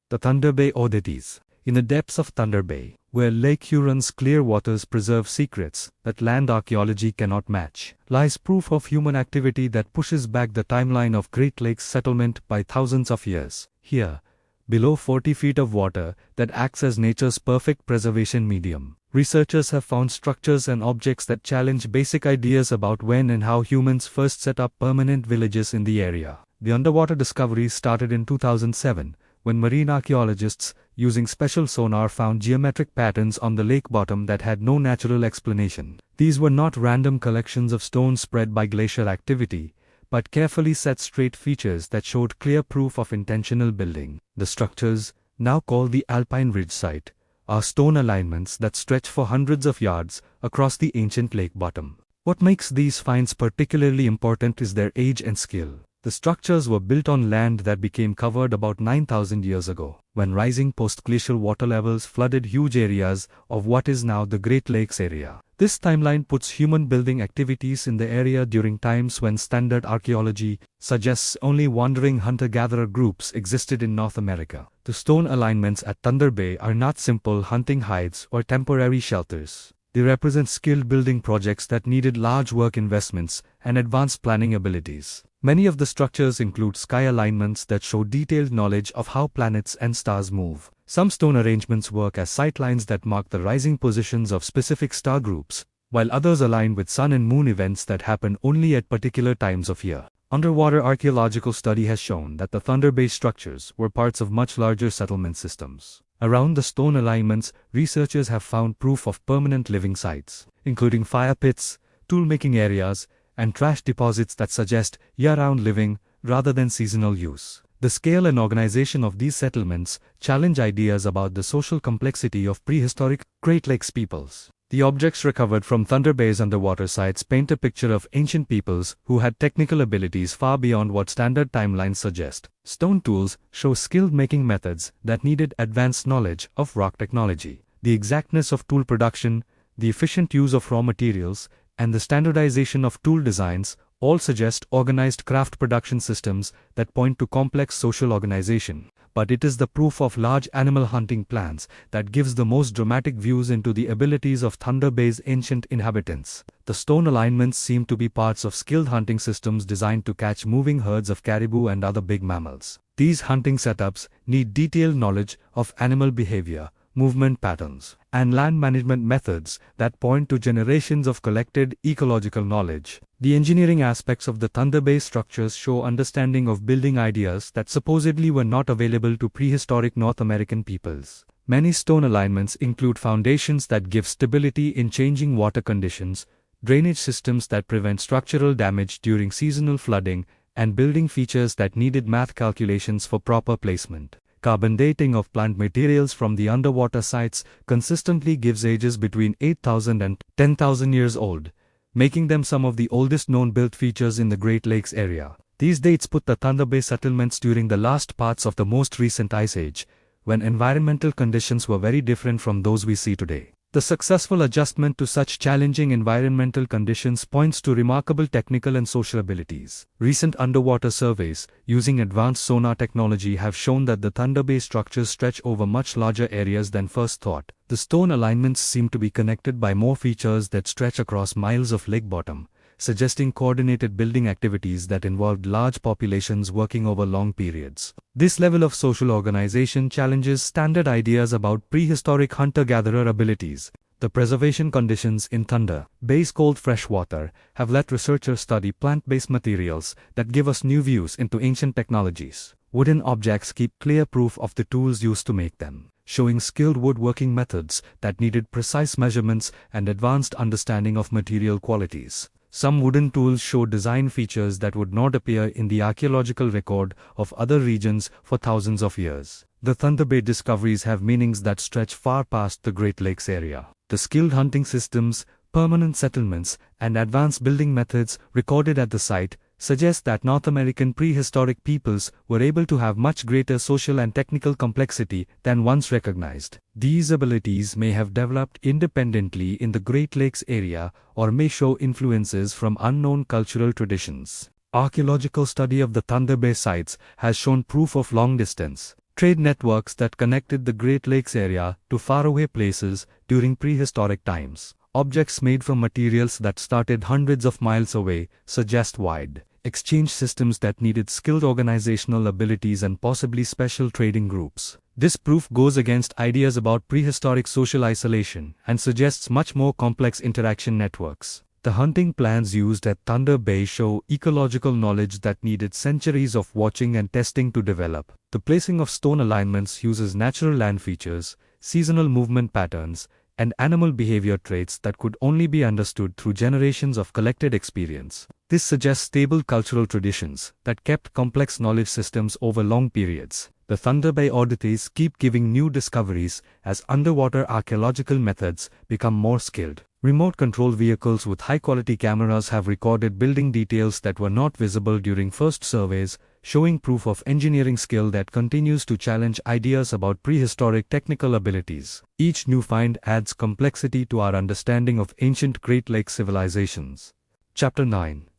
The Thunder Bay Oddities. In the depths of Thunder Bay, where Lake Huron's clear waters preserve secrets that land archaeology cannot match, lies proof of human activity that pushes back the timeline of Great Lakes settlement by thousands of years. Here, below 40 feet of water that acts as nature's perfect preservation medium, researchers have found structures and objects that challenge basic ideas about when and how humans first set up permanent villages in the area. The underwater discoveries started in 2007, when marine archaeologists, using special sonar, found geometric patterns on the lake bottom that had no natural explanation. These were not random collections of stones spread by glacial activity, but carefully set straight features that showed clear proof of intentional building. The structures, now called the Alpine Ridge Site, are stone alignments that stretch for hundreds of yards across the ancient lake bottom. What makes these finds particularly important is their age and skill. The structures were built on land that became covered about 9,000 years ago, when rising post-glacial water levels flooded huge areas of what is now the Great Lakes area. This timeline puts human building activities in the area during times when standard archaeology suggests only wandering hunter-gatherer groups existed in North America. The stone alignments at Thunder Bay are not simple hunting hides or temporary shelters. They represent skilled building projects that needed large work investments and advanced planning abilities. Many of the structures include sky alignments that show detailed knowledge of how planets and stars move. Some stone arrangements work as sightlines that mark the rising positions of specific star groups, while others align with sun and moon events that happen only at particular times of year. Underwater archaeological study has shown that the Thunder Bay structures were parts of much larger settlement systems. Around the stone alignments, researchers have found proof of permanent living sites, including fire pits, tool-making areas, and trash deposits that suggest year-round living rather than seasonal use. The scale and organization of these settlements challenge ideas about the social complexity of prehistoric Great Lakes peoples. The objects recovered from Thunder Bay's underwater sites paint a picture of ancient peoples who had technical abilities far beyond what standard timelines suggest. Stone tools show skilled making methods that needed advanced knowledge of rock technology. The exactness of tool production, the efficient use of raw materials, and the standardization of tool designs all suggest organized craft production systems that point to complex social organization. But it is the proof of large animal hunting plans that gives the most dramatic views into the abilities of Thunder Bay's ancient inhabitants. The stone alignments seem to be parts of skilled hunting systems designed to catch moving herds of caribou and other big mammals. These hunting setups need detailed knowledge of animal behavior, movement patterns, and land management methods that point to generations of collected ecological knowledge. The engineering aspects of the Thunder Bay structures show understanding of building ideas that supposedly were not available to prehistoric North American peoples. Many stone alignments include foundations that give stability in changing water conditions, drainage systems that prevent structural damage during seasonal flooding, and building features that needed math calculations for proper placement. Carbon dating of plant materials from the underwater sites consistently gives ages between 8,000 and 10,000 years old, making them some of the oldest known built features in the Great Lakes area. These dates put the Thunder Bay settlements during the last parts of the most recent ice age, when environmental conditions were very different from those we see today. The successful adjustment to such challenging environmental conditions points to remarkable technical and social abilities. Recent underwater surveys, using advanced sonar technology, have shown that the Thunder Bay structures stretch over much larger areas than first thought. The stone alignments seem to be connected by more features that stretch across miles of lake bottom, suggesting coordinated building activities that involved large populations working over long periods. This level of social organization challenges standard ideas about prehistoric hunter-gatherer abilities. The preservation conditions in Thunder Bay's cold freshwater have let researchers study plant-based materials that give us new views into ancient technologies. Wooden objects keep clear proof of the tools used to make them, showing skilled woodworking methods that needed precise measurements and advanced understanding of material qualities. Some wooden tools show design features that would not appear in the archaeological record of other regions for thousands of years. The Thunder Bay discoveries have meanings that stretch far past the Great Lakes area. The skilled hunting systems, permanent settlements, and advanced building methods recorded at the site suggest that North American prehistoric peoples were able to have much greater social and technical complexity than once recognized. These abilities may have developed independently in the Great Lakes area or may show influences from unknown cultural traditions. Archaeological study of the Thunder Bay sites has shown proof of long-distance trade networks that connected the Great Lakes area to faraway places during prehistoric times. Objects made from materials that started hundreds of miles away suggest wide exchange systems that needed skilled organizational abilities and possibly special trading groups. This proof goes against ideas about prehistoric social isolation and suggests much more complex interaction networks. The hunting plans used at Thunder Bay show ecological knowledge that needed centuries of watching and testing to develop. The placing of stone alignments uses natural land features, seasonal movement patterns, and animal behavior traits that could only be understood through generations of collected experience. This suggests stable cultural traditions that kept complex knowledge systems over long periods. The Thunder Bay oddities keep giving new discoveries as underwater archaeological methods become more skilled. Remote control vehicles with high-quality cameras have recorded building details that were not visible during first surveys, showing proof of engineering skill that continues to challenge ideas about prehistoric technical abilities. Each new find adds complexity to our understanding of ancient Great Lakes civilizations. Chapter 9.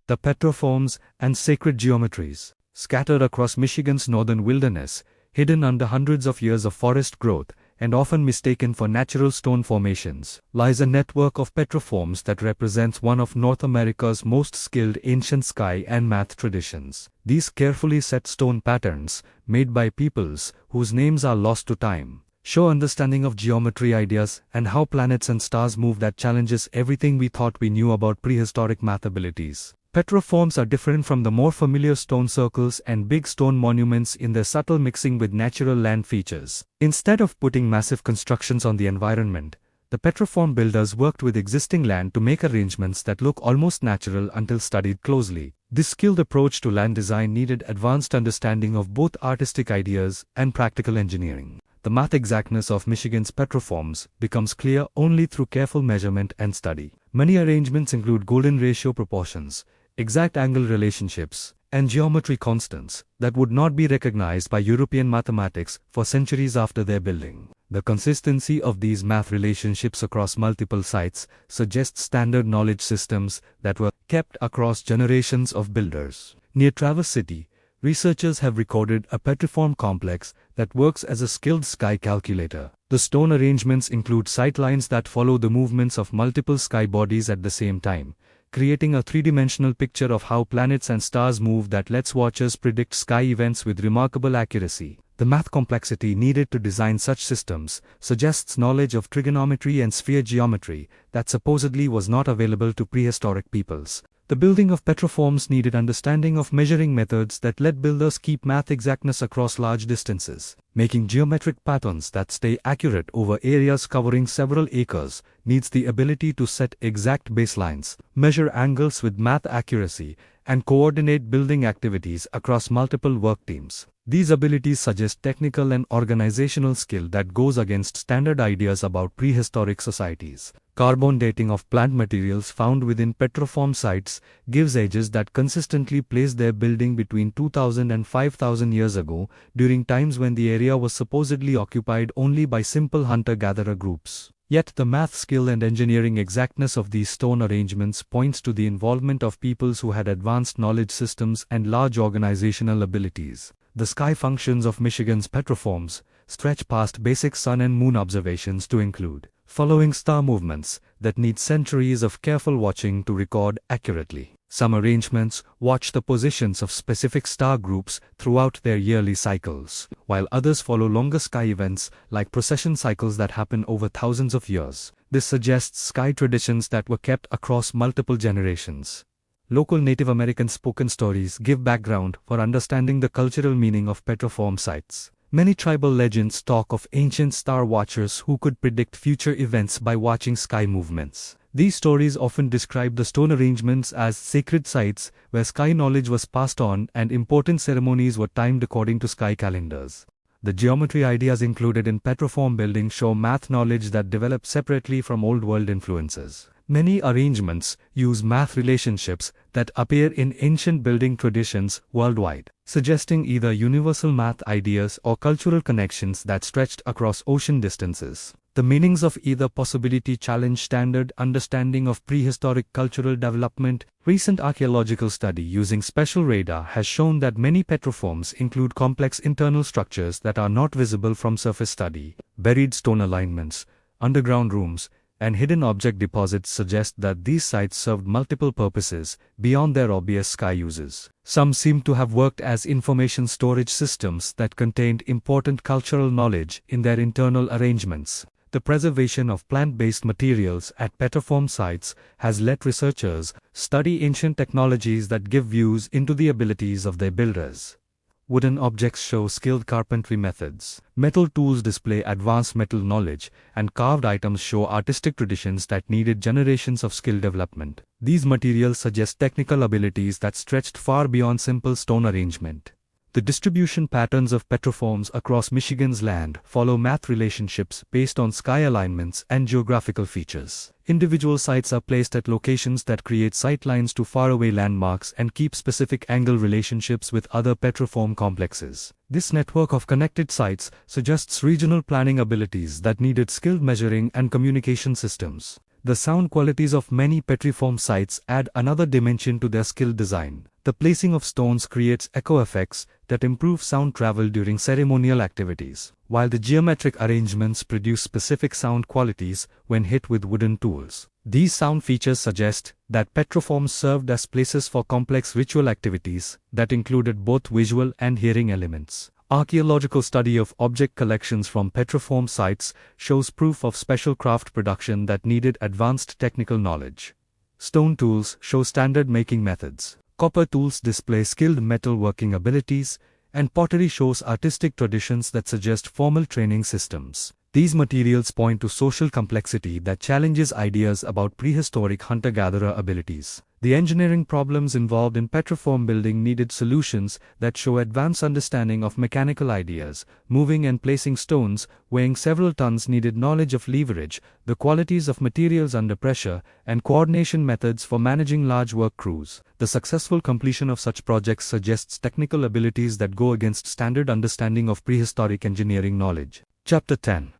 The petroforms and sacred geometries, scattered across Michigan's northern wilderness, hidden under hundreds of years of forest growth, and often mistaken for natural stone formations, lies a network of petroforms that represents one of North America's most skilled ancient sky and math traditions. These carefully set stone patterns, made by peoples whose names are lost to time, show understanding of geometry ideas and how planets and stars move that challenges everything we thought we knew about prehistoric math abilities. Petroforms are different from the more familiar stone circles and big stone monuments in their subtle mixing with natural land features. Instead of putting massive constructions on the environment, the petroform builders worked with existing land to make arrangements that look almost natural until studied closely. This skilled approach to land design needed advanced understanding of both artistic ideas and practical engineering. The math exactness of Michigan's petroforms becomes clear only through careful measurement and study. Many arrangements include golden ratio proportions, exact angle relationships, and geometry constants that would not be recognized by European mathematics for centuries after their building. The consistency of these math relationships across multiple sites suggests standard knowledge systems that were kept across generations of builders. Near Traverse City, researchers have recorded a petroform complex that works as a skilled sky calculator. The stone arrangements include sightlines that follow the movements of multiple sky bodies at the same time, creating a three-dimensional picture of how planets and stars move that lets watchers predict sky events with remarkable accuracy. The math complexity needed to design such systems suggests knowledge of trigonometry and sphere geometry that supposedly was not available to prehistoric peoples. The building of petroforms needed understanding of measuring methods that let builders keep math exactness across large distances. Making geometric patterns that stay accurate over areas covering several acres needs the ability to set exact baselines, measure angles with math accuracy, and coordinate building activities across multiple work teams. These abilities suggest technical and organizational skill that goes against standard ideas about prehistoric societies. Carbon dating of plant materials found within petroform sites gives ages that consistently place their building between 2000 and 5000 years ago, during times when the area was supposedly occupied only by simple hunter-gatherer groups. Yet the math skill and engineering exactness of these stone arrangements points to the involvement of peoples who had advanced knowledge systems and large organizational abilities. The sky functions of Michigan's petroforms stretch past basic sun and moon observations to include following star movements that need centuries of careful watching to record accurately. Some arrangements watch the positions of specific star groups throughout their yearly cycles, while others follow longer sky events like precession cycles that happen over thousands of years. This suggests sky traditions that were kept across multiple generations. Local Native American spoken stories give background for understanding the cultural meaning of petroform sites. Many tribal legends talk of ancient star watchers who could predict future events by watching sky movements. These stories often describe the stone arrangements as sacred sites where sky knowledge was passed on and important ceremonies were timed according to sky calendars. The geometry ideas included in petroform buildings show math knowledge that developed separately from Old World influences. Many arrangements use math relationships that appear in ancient building traditions worldwide, suggesting either universal math ideas or cultural connections that stretched across ocean distances. The meanings of either possibility challenge standard understanding of prehistoric cultural development. Recent archaeological study using special radar has shown that many petroforms include complex internal structures that are not visible from surface study. Buried stone alignments, underground rooms, and hidden object deposits suggest that these sites served multiple purposes beyond their obvious sky uses. Some seem to have worked as information storage systems that contained important cultural knowledge in their internal arrangements. The preservation of plant-based materials at petriform sites has let researchers study ancient technologies that give views into the abilities of their builders. Wooden objects show skilled carpentry methods. Metal tools display advanced metal knowledge, and carved items show artistic traditions that needed generations of skill development. These materials suggest technical abilities that stretched far beyond simple stone arrangement. The distribution patterns of petroforms across Michigan's land follow math relationships based on sky alignments and geographical features. Individual sites are placed at locations that create sightlines to faraway landmarks and keep specific angle relationships with other petroform complexes. This network of connected sites suggests regional planning abilities that needed skilled measuring and communication systems. The sound qualities of many petriform sites add another dimension to their skilled design. The placing of stones creates echo effects that improve sound travel during ceremonial activities, while the geometric arrangements produce specific sound qualities when hit with wooden tools. These sound features suggest that petroforms served as places for complex ritual activities that included both visual and hearing elements. Archaeological study of object collections from petroform sites shows proof of special craft production that needed advanced technical knowledge. Stone tools show standard making methods. Copper tools display skilled metal working abilities, and pottery shows artistic traditions that suggest formal training systems. These materials point to social complexity that challenges ideas about prehistoric hunter-gatherer abilities. The engineering problems involved in petroform building needed solutions that show advanced understanding of mechanical ideas. Moving and placing stones, weighing several tons, needed knowledge of leverage, the qualities of materials under pressure, and coordination methods for managing large work crews. The successful completion of such projects suggests technical abilities that go against standard understanding of prehistoric engineering knowledge. Chapter 10.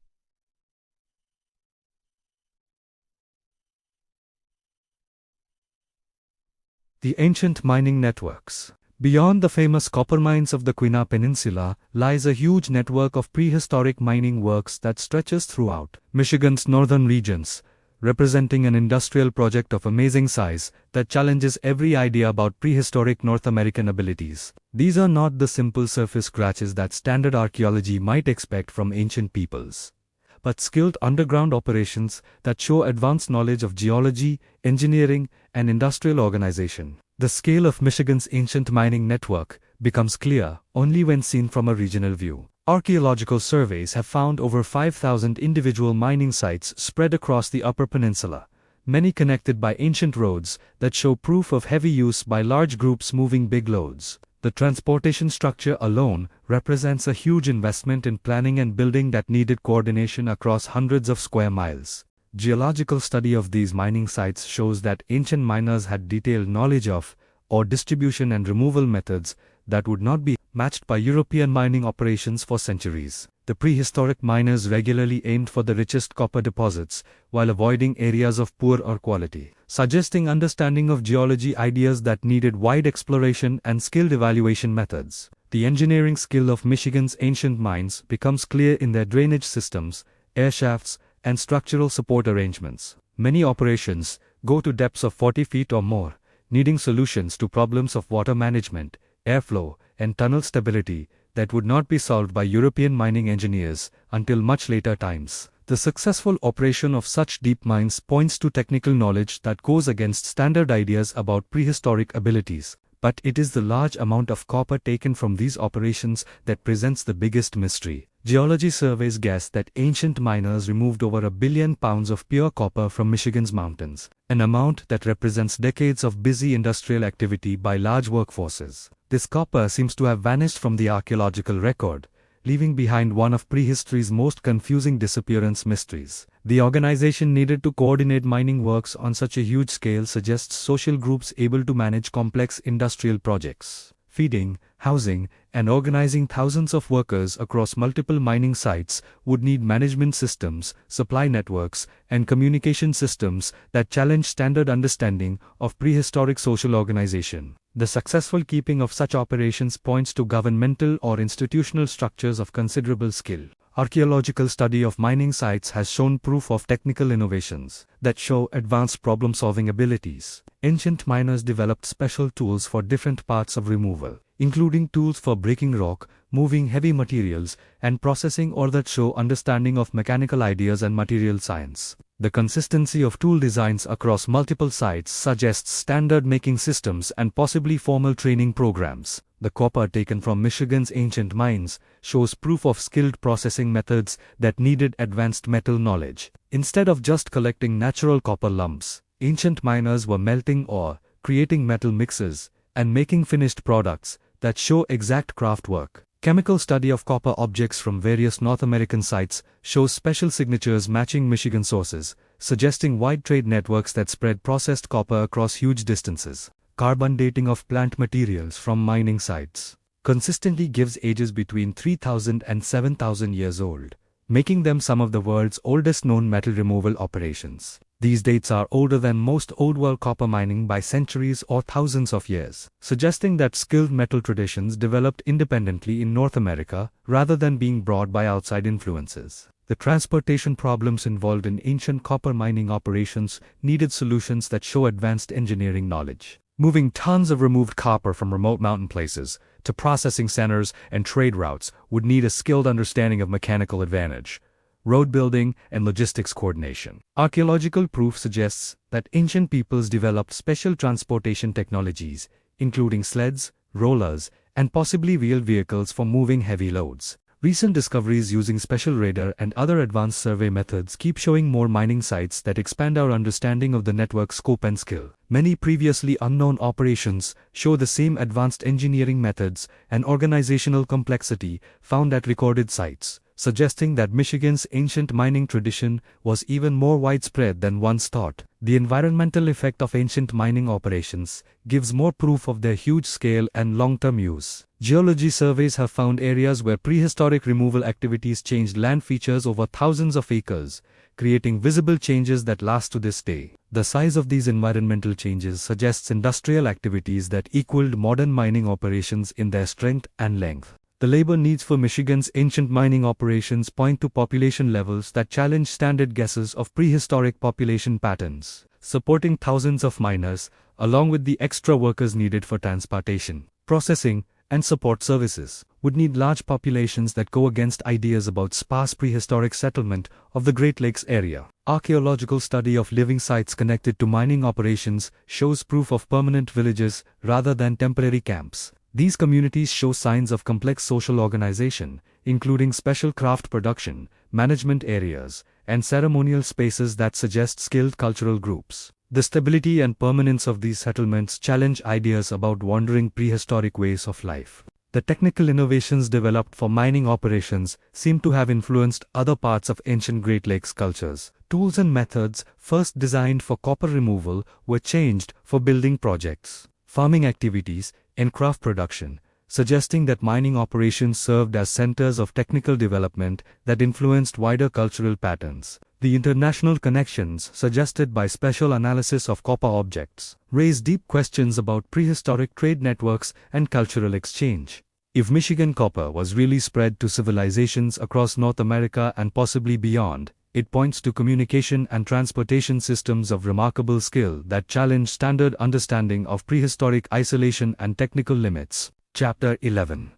The ancient mining networks. Beyond the famous copper mines of the Keweenaw Peninsula lies a huge network of prehistoric mining works that stretches throughout Michigan's northern regions, representing an industrial project of amazing size that challenges every idea about prehistoric North American abilities. These are not the simple surface scratches that standard archaeology might expect from ancient peoples, but skilled underground operations that show advanced knowledge of geology, engineering, and industrial organization. The scale of Michigan's ancient mining network becomes clear only when seen from a regional view. Archaeological surveys have found over 5,000 individual mining sites spread across the Upper Peninsula, many connected by ancient roads that show proof of heavy use by large groups moving big loads. The transportation structure alone represents a huge investment in planning and building that needed coordination across hundreds of square miles. Geological study of these mining sites shows that ancient miners had detailed knowledge of ore distribution and removal methods that would not be matched by European mining operations for centuries. The prehistoric miners regularly aimed for the richest copper deposits while avoiding areas of poor ore quality, suggesting understanding of geology ideas that needed wide exploration and skilled evaluation methods. The engineering skill of Michigan's ancient mines becomes clear in their drainage systems, air shafts, and structural support arrangements. Many operations go to depths of 40 feet or more, needing solutions to problems of water management, airflow, and tunnel stability that would not be solved by European mining engineers until much later times. The successful operation of such deep mines points to technical knowledge that goes against standard ideas about prehistoric abilities. But it is the large amount of copper taken from these operations that presents the biggest mystery. Geology surveys guess that ancient miners removed over 1 billion pounds of pure copper from Michigan's mountains, an amount that represents decades of busy industrial activity by large workforces. This copper seems to have vanished from the archaeological record, leaving behind one of prehistory's most confusing disappearance mysteries. The organization needed to coordinate mining works on such a huge scale suggests social groups able to manage complex industrial projects. Feeding, housing, and organizing thousands of workers across multiple mining sites would need management systems, supply networks, and communication systems that challenge standard understanding of prehistoric social organization. The successful keeping of such operations points to governmental or institutional structures of considerable skill. Archaeological study of mining sites has shown proof of technical innovations that show advanced problem-solving abilities. Ancient miners developed special tools for different parts of removal, including tools for breaking rock, moving heavy materials, and processing ore that show understanding of mechanical ideas and material science. The consistency of tool designs across multiple sites suggests standard making systems and possibly formal training programs. The copper taken from Michigan's ancient mines shows proof of skilled processing methods that needed advanced metal knowledge. Instead of just collecting natural copper lumps, ancient miners were melting ore, creating metal mixes, and making finished products that show exact craft work. Chemical study of copper objects from various North American sites shows special signatures matching Michigan sources, suggesting wide trade networks that spread processed copper across huge distances. Carbon dating of plant materials from mining sites consistently gives ages between 3,000 and 7,000 years old, making them some of the world's oldest known metal removal operations. These dates are older than most Old World copper mining by centuries or thousands of years, suggesting that skilled metal traditions developed independently in North America rather than being brought by outside influences. The transportation problems involved in ancient copper mining operations needed solutions that show advanced engineering knowledge. Moving tons of removed copper from remote mountain places to processing centers and trade routes would need a skilled understanding of mechanical advantage, road building, and logistics coordination. Archaeological proof suggests that ancient peoples developed special transportation technologies, including sleds, rollers, and possibly wheeled vehicles for moving heavy loads. Recent discoveries using special radar and other advanced survey methods keep showing more mining sites that expand our understanding of the network's scope and skill. Many previously unknown operations show the same advanced engineering methods and organizational complexity found at recorded sites, suggesting that Michigan's ancient mining tradition was even more widespread than once thought. The environmental effect of ancient mining operations gives more proof of their huge scale and long-term use. Geology surveys have found areas where prehistoric removal activities changed land features over thousands of acres, creating visible changes that last to this day. The size of these environmental changes suggests industrial activities that equaled modern mining operations in their strength and length. The labor needs for Michigan's ancient mining operations point to population levels that challenge standard guesses of prehistoric population patterns, supporting thousands of miners, along with the extra workers needed for transportation, processing, and support services, would need large populations that go against ideas about sparse prehistoric settlement of the Great Lakes area. Archaeological study of living sites connected to mining operations shows proof of permanent villages rather than temporary camps. These communities show signs of complex social organization, including special craft production, management areas, and ceremonial spaces that suggest skilled cultural groups. The stability and permanence of these settlements challenge ideas about wandering prehistoric ways of life. The technical innovations developed for mining operations seem to have influenced other parts of ancient Great Lakes cultures. Tools and methods first designed for copper removal were changed for building projects, farming activities, and craft production, suggesting that mining operations served as centers of technical development that influenced wider cultural patterns. The international connections suggested by special analysis of copper objects raise deep questions about prehistoric trade networks and cultural exchange. If Michigan copper was really spread to civilizations across North America and possibly beyond, it points to communication and transportation systems of remarkable skill that challenge standard understanding of prehistoric isolation and technical limits. Chapter 11.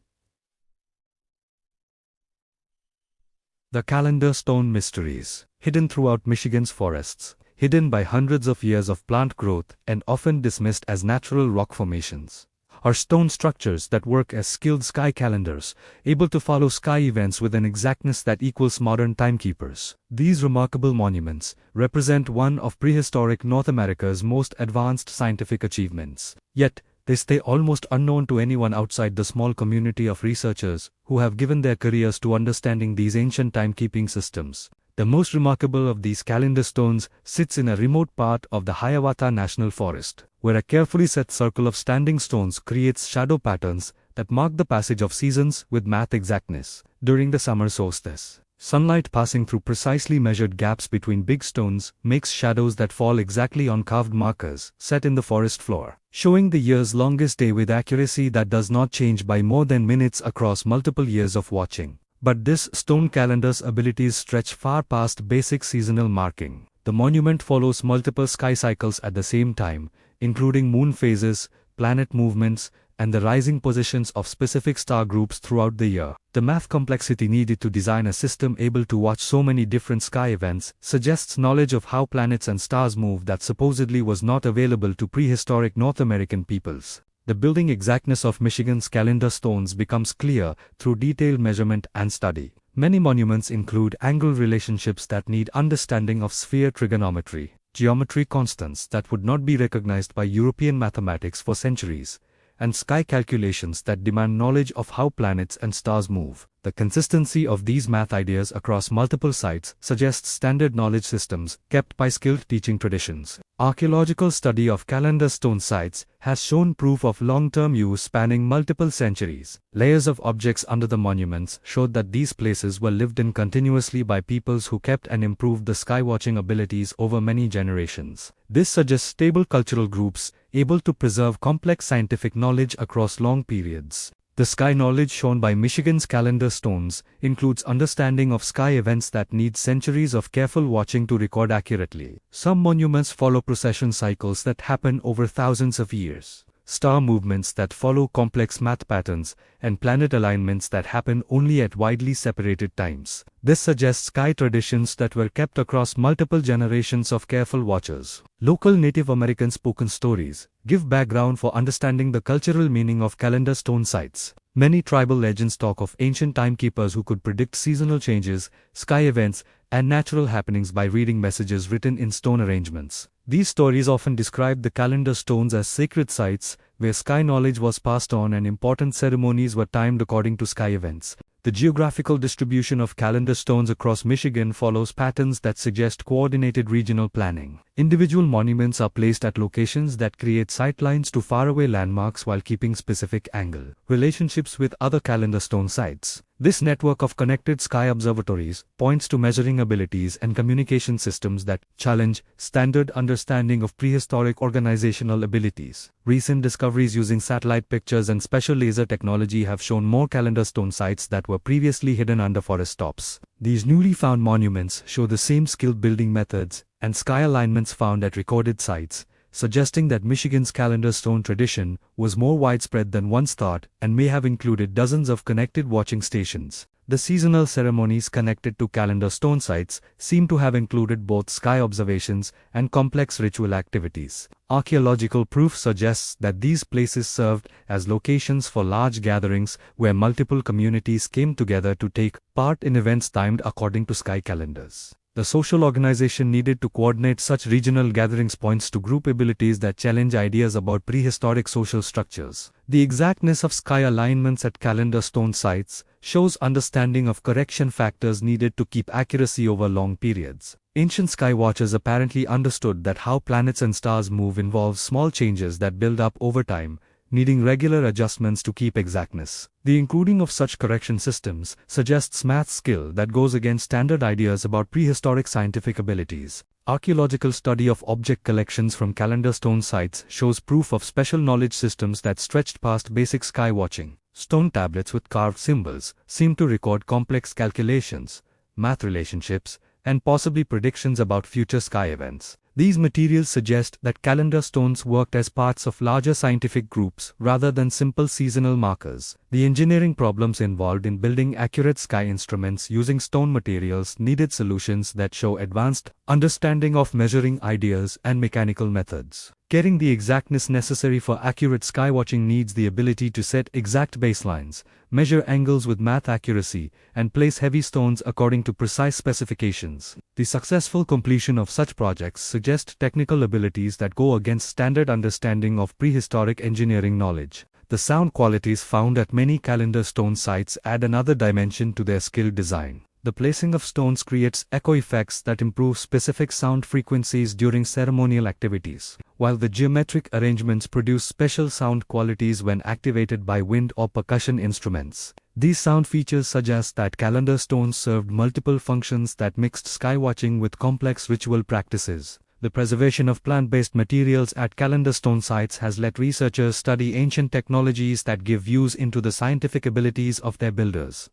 The Calendar Stone Mysteries. Hidden throughout Michigan's forests, hidden by hundreds of years of plant growth and often dismissed as natural rock formations, are stone structures that work as skilled sky calendars, able to follow sky events with an exactness that equals modern timekeepers. These remarkable monuments represent one of prehistoric North America's most advanced scientific achievements. Yet, they stay almost unknown to anyone outside the small community of researchers who have given their careers to understanding these ancient timekeeping systems. The most remarkable of these calendar stones sits in a remote part of the Hiawatha National Forest, where a carefully set circle of standing stones creates shadow patterns that mark the passage of seasons with math exactness. During the summer solstice, sunlight passing through precisely measured gaps between big stones makes shadows that fall exactly on carved markers set in the forest floor, showing the year's longest day with accuracy that does not change by more than minutes across multiple years of watching. But this stone calendar's abilities stretch far past basic seasonal marking. The monument follows multiple sky cycles at the same time, including moon phases, planet movements, and the rising positions of specific star groups throughout the year. The math complexity needed to design a system able to watch so many different sky events suggests knowledge of how planets and stars move that supposedly was not available to prehistoric North American peoples. The building exactness of Michigan's calendar stones becomes clear through detailed measurement and study. Many monuments include angle relationships that need understanding of sphere trigonometry, geometry constants that would not be recognized by European mathematics for centuries, and sky calculations that demand knowledge of how planets and stars move. The consistency of these math ideas across multiple sites suggests standard knowledge systems kept by skilled teaching traditions. Archaeological study of calendar stone sites has shown proof of long-term use spanning multiple centuries. Layers of objects under the monuments showed that these places were lived in continuously by peoples who kept and improved the skywatching abilities over many generations. This suggests stable cultural groups able to preserve complex scientific knowledge across long periods. The sky knowledge shown by Michigan's calendar stones includes understanding of sky events that need centuries of careful watching to record accurately. Some monuments follow precession cycles that happen over thousands of years, star movements that follow complex math patterns, and planet alignments that happen only at widely separated times. This suggests sky traditions that were kept across multiple generations of careful watchers. Local Native American spoken stories give background for understanding the cultural meaning of calendar stone sites. Many tribal legends talk of ancient timekeepers who could predict seasonal changes, sky events, and natural happenings by reading messages written in stone arrangements. These stories often describe the calendar stones as sacred sites, where sky knowledge was passed on and important ceremonies were timed according to sky events. The geographical distribution of calendar stones across Michigan follows patterns that suggest coordinated regional planning. Individual monuments are placed at locations that create sightlines to faraway landmarks while keeping specific angle relationships with other calendar stone sites. This network of connected sky observatories points to measuring abilities and communication systems that challenge standard understanding of prehistoric organizational abilities. Recent discoveries using satellite pictures and special laser technology have shown more calendar stone sites that were previously hidden under forest tops. These newly found monuments show the same skilled building methods and sky alignments found at recorded sites, suggesting that Michigan's calendar stone tradition was more widespread than once thought and may have included dozens of connected watching stations. The seasonal ceremonies connected to calendar stone sites seem to have included both sky observations and complex ritual activities. Archaeological proof suggests that these places served as locations for large gatherings where multiple communities came together to take part in events timed according to sky calendars. The social organization needed to coordinate such regional gatherings points to group abilities that challenge ideas about prehistoric social structures. The exactness of sky alignments at calendar stone sites shows understanding of correction factors needed to keep accuracy over long periods. Ancient sky watchers apparently understood that how planets and stars move involves small changes that build up over time, needing regular adjustments to keep exactness. The including of such correction systems suggests math skill that goes against standard ideas about prehistoric scientific abilities. Archaeological study of object collections from calendar stone sites shows proof of special knowledge systems that stretched past basic sky watching. Stone tablets with carved symbols seem to record complex calculations, math relationships, and possibly predictions about future sky events. These materials suggest that calendar stones worked as parts of larger scientific groups rather than simple seasonal markers. The engineering problems involved in building accurate sky instruments using stone materials needed solutions that show advanced understanding of measuring ideas and mechanical methods. Getting the exactness necessary for accurate skywatching needs the ability to set exact baselines, measure angles with math accuracy, and place heavy stones according to precise specifications. The successful completion of such projects suggests technical abilities that go against standard understanding of prehistoric engineering knowledge. The sound qualities found at many calendar stone sites add another dimension to their skilled design. The placing of stones creates echo effects that improve specific sound frequencies during ceremonial activities, while the geometric arrangements produce special sound qualities when activated by wind or percussion instruments. These sound features suggest that calendar stones served multiple functions that mixed skywatching with complex ritual practices. The preservation of plant-based materials at calendar stone sites has let researchers study ancient technologies that give views into the scientific abilities of their builders.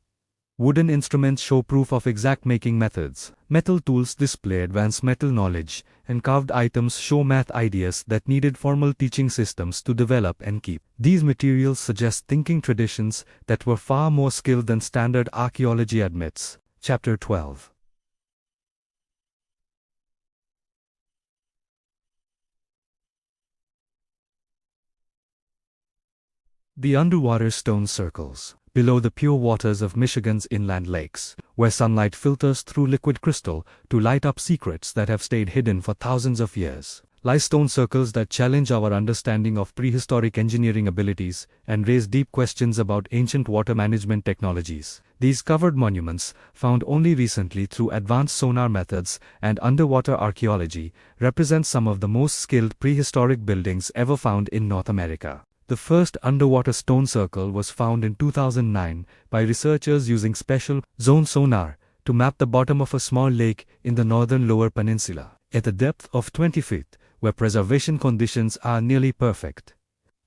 Wooden instruments show proof of exact making methods. Metal tools display advanced metal knowledge, and carved items show math ideas that needed formal teaching systems to develop and keep. These materials suggest thinking traditions that were far more skilled than standard archaeology admits. Chapter 12. The underwater stone circles, below the pure waters of Michigan's inland lakes, where sunlight filters through liquid crystal to light up secrets that have stayed hidden for thousands of years, lie stone circles that challenge our understanding of prehistoric engineering abilities and raise deep questions about ancient water management technologies. These covered monuments, found only recently through advanced sonar methods and underwater archaeology, represent some of the most skilled prehistoric buildings ever found in North America. The first underwater stone circle was found in 2009 by researchers using special zone sonar to map the bottom of a small lake in the northern Lower Peninsula, at a depth of 20 feet, where preservation conditions are nearly perfect.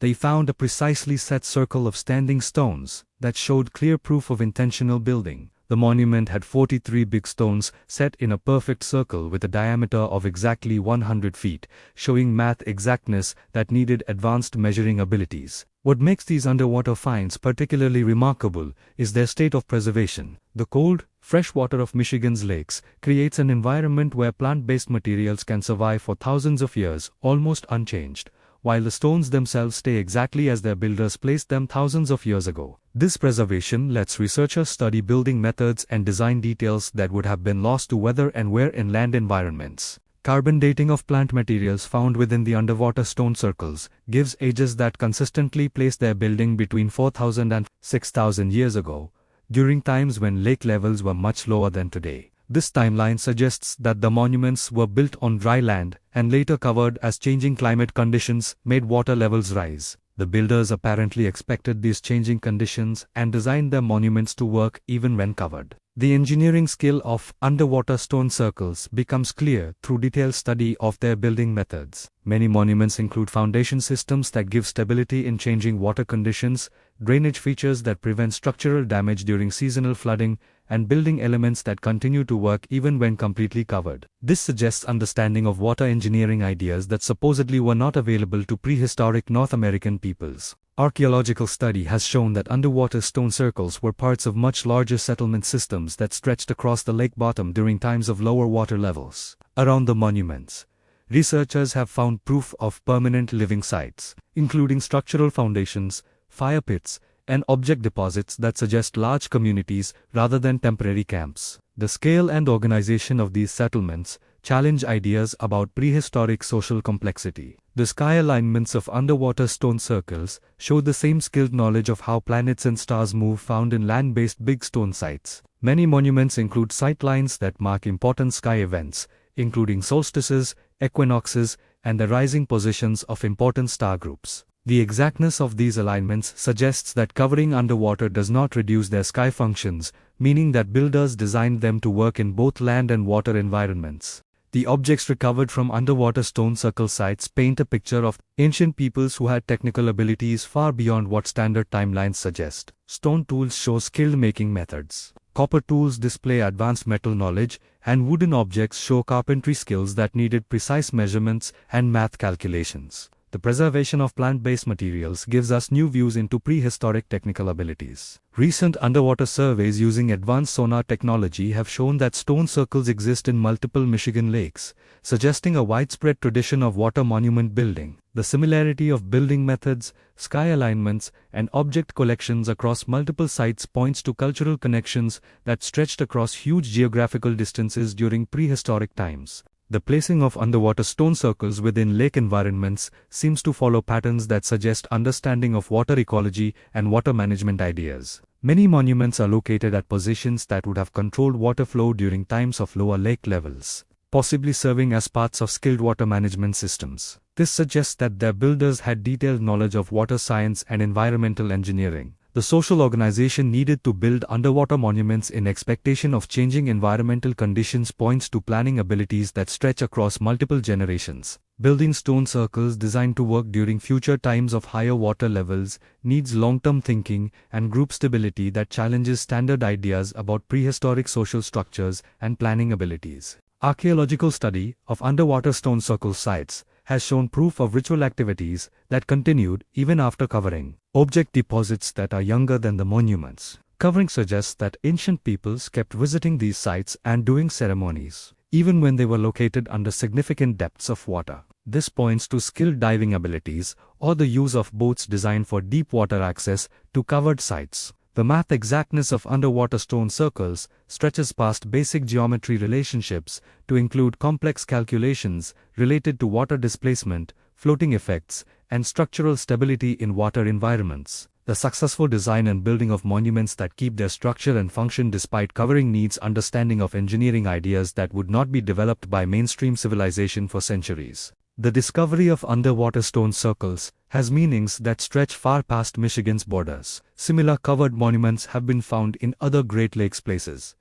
They found a precisely set circle of standing stones that showed clear proof of intentional building. The monument had 43 big stones set in a perfect circle with a diameter of exactly 100 feet, showing math exactness that needed advanced measuring abilities. What makes these underwater finds particularly remarkable is their state of preservation. The cold, fresh water of Michigan's lakes creates an environment where plant-based materials can survive for thousands of years, almost unchanged, while the stones themselves stay exactly as their builders placed them thousands of years ago. This preservation lets researchers study building methods and design details that would have been lost to weather and wear in land environments. Carbon dating of plant materials found within the underwater stone circles gives ages that consistently place their building between 4,000 and 6,000 years ago, during times when lake levels were much lower than today. This timeline suggests that the monuments were built on dry land and later covered as changing climate conditions made water levels rise. The builders apparently expected these changing conditions and designed their monuments to work even when covered. The engineering skill of underwater stone circles becomes clear through detailed study of their building methods. Many monuments include foundation systems that give stability in changing water conditions, drainage features that prevent structural damage during seasonal flooding, and building elements that continue to work even when completely covered. This suggests understanding of water engineering ideas that supposedly were not available to prehistoric North American peoples. Archaeological study has shown that underwater stone circles were parts of much larger settlement systems that stretched across the lake bottom during times of lower water levels. Around the monuments, researchers have found proof of permanent living sites, including structural foundations, fire pits, and object deposits that suggest large communities rather than temporary camps. The scale and organization of these settlements challenge ideas about prehistoric social complexity. The sky alignments of underwater stone circles show the same skilled knowledge of how planets and stars move found in land-based big stone sites. Many monuments include sight lines that mark important sky events, including solstices, equinoxes, and the rising positions of important star groups. The exactness of these alignments suggests that covering underwater does not reduce their sky functions, meaning that builders designed them to work in both land and water environments. The objects recovered from underwater stone circle sites paint a picture of ancient peoples who had technical abilities far beyond what standard timelines suggest. Stone tools show skilled making methods. Copper tools display advanced metal knowledge, and wooden objects show carpentry skills that needed precise measurements and math calculations. The preservation of plant-based materials gives us new views into prehistoric technical abilities. Recent underwater surveys using advanced sonar technology have shown that stone circles exist in multiple Michigan lakes, suggesting a widespread tradition of water monument building. The similarity of building methods, sky alignments, and object collections across multiple sites points to cultural connections that stretched across huge geographical distances during prehistoric times. The placing of underwater stone circles within lake environments seems to follow patterns that suggest understanding of water ecology and water management ideas. Many monuments are located at positions that would have controlled water flow during times of lower lake levels, possibly serving as parts of skilled water management systems. This suggests that their builders had detailed knowledge of water science and environmental engineering. The social organization needed to build underwater monuments in expectation of changing environmental conditions points to planning abilities that stretch across multiple generations. Building stone circles designed to work during future times of higher water levels needs long-term thinking and group stability that challenges standard ideas about prehistoric social structures and planning abilities. Archaeological study of underwater stone circle sites has shown proof of ritual activities that continued even after covering. Object deposits that are younger than the monuments. Covering suggests that ancient peoples kept visiting these sites and doing ceremonies, even when they were located under significant depths of water. This points to skilled diving abilities or the use of boats designed for deep water access to covered sites. The math exactness of underwater stone circles stretches past basic geometry relationships to include complex calculations related to water displacement, floating effects, and structural stability in water environments. The successful design and building of monuments that keep their structure and function despite covering needs understanding of engineering ideas that would not be developed by mainstream civilization for centuries. The discovery of underwater stone circles has meanings that stretch far past Michigan's borders. Similar covered monuments have been found in other Great Lakes places,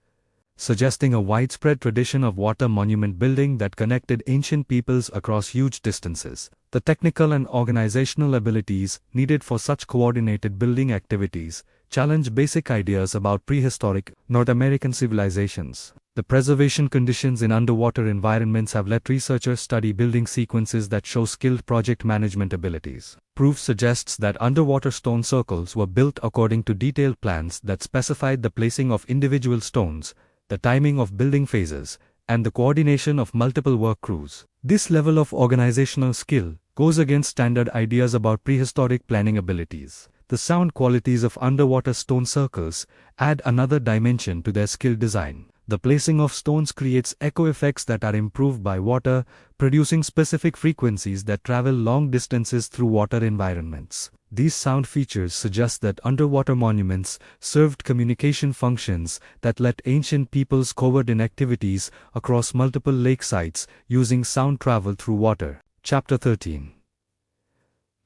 suggesting a widespread tradition of water monument building that connected ancient peoples across huge distances. The technical and organizational abilities needed for such coordinated building activities challenge basic ideas about prehistoric North American civilizations. The preservation conditions in underwater environments have let researchers study building sequences that show skilled project management abilities. Proof suggests that underwater stone circles were built according to detailed plans that specified the placing of individual stones, the timing of building phases, and the coordination of multiple work crews. This level of organizational skill goes against standard ideas about prehistoric planning abilities. The sound qualities of underwater stone circles add another dimension to their skilled design. The placing of stones creates echo effects that are improved by water, producing specific frequencies that travel long distances through water environments. These sound features suggest that underwater monuments served communication functions that let ancient peoples coordinate activities across multiple lake sites using sound travel through water. Chapter 13.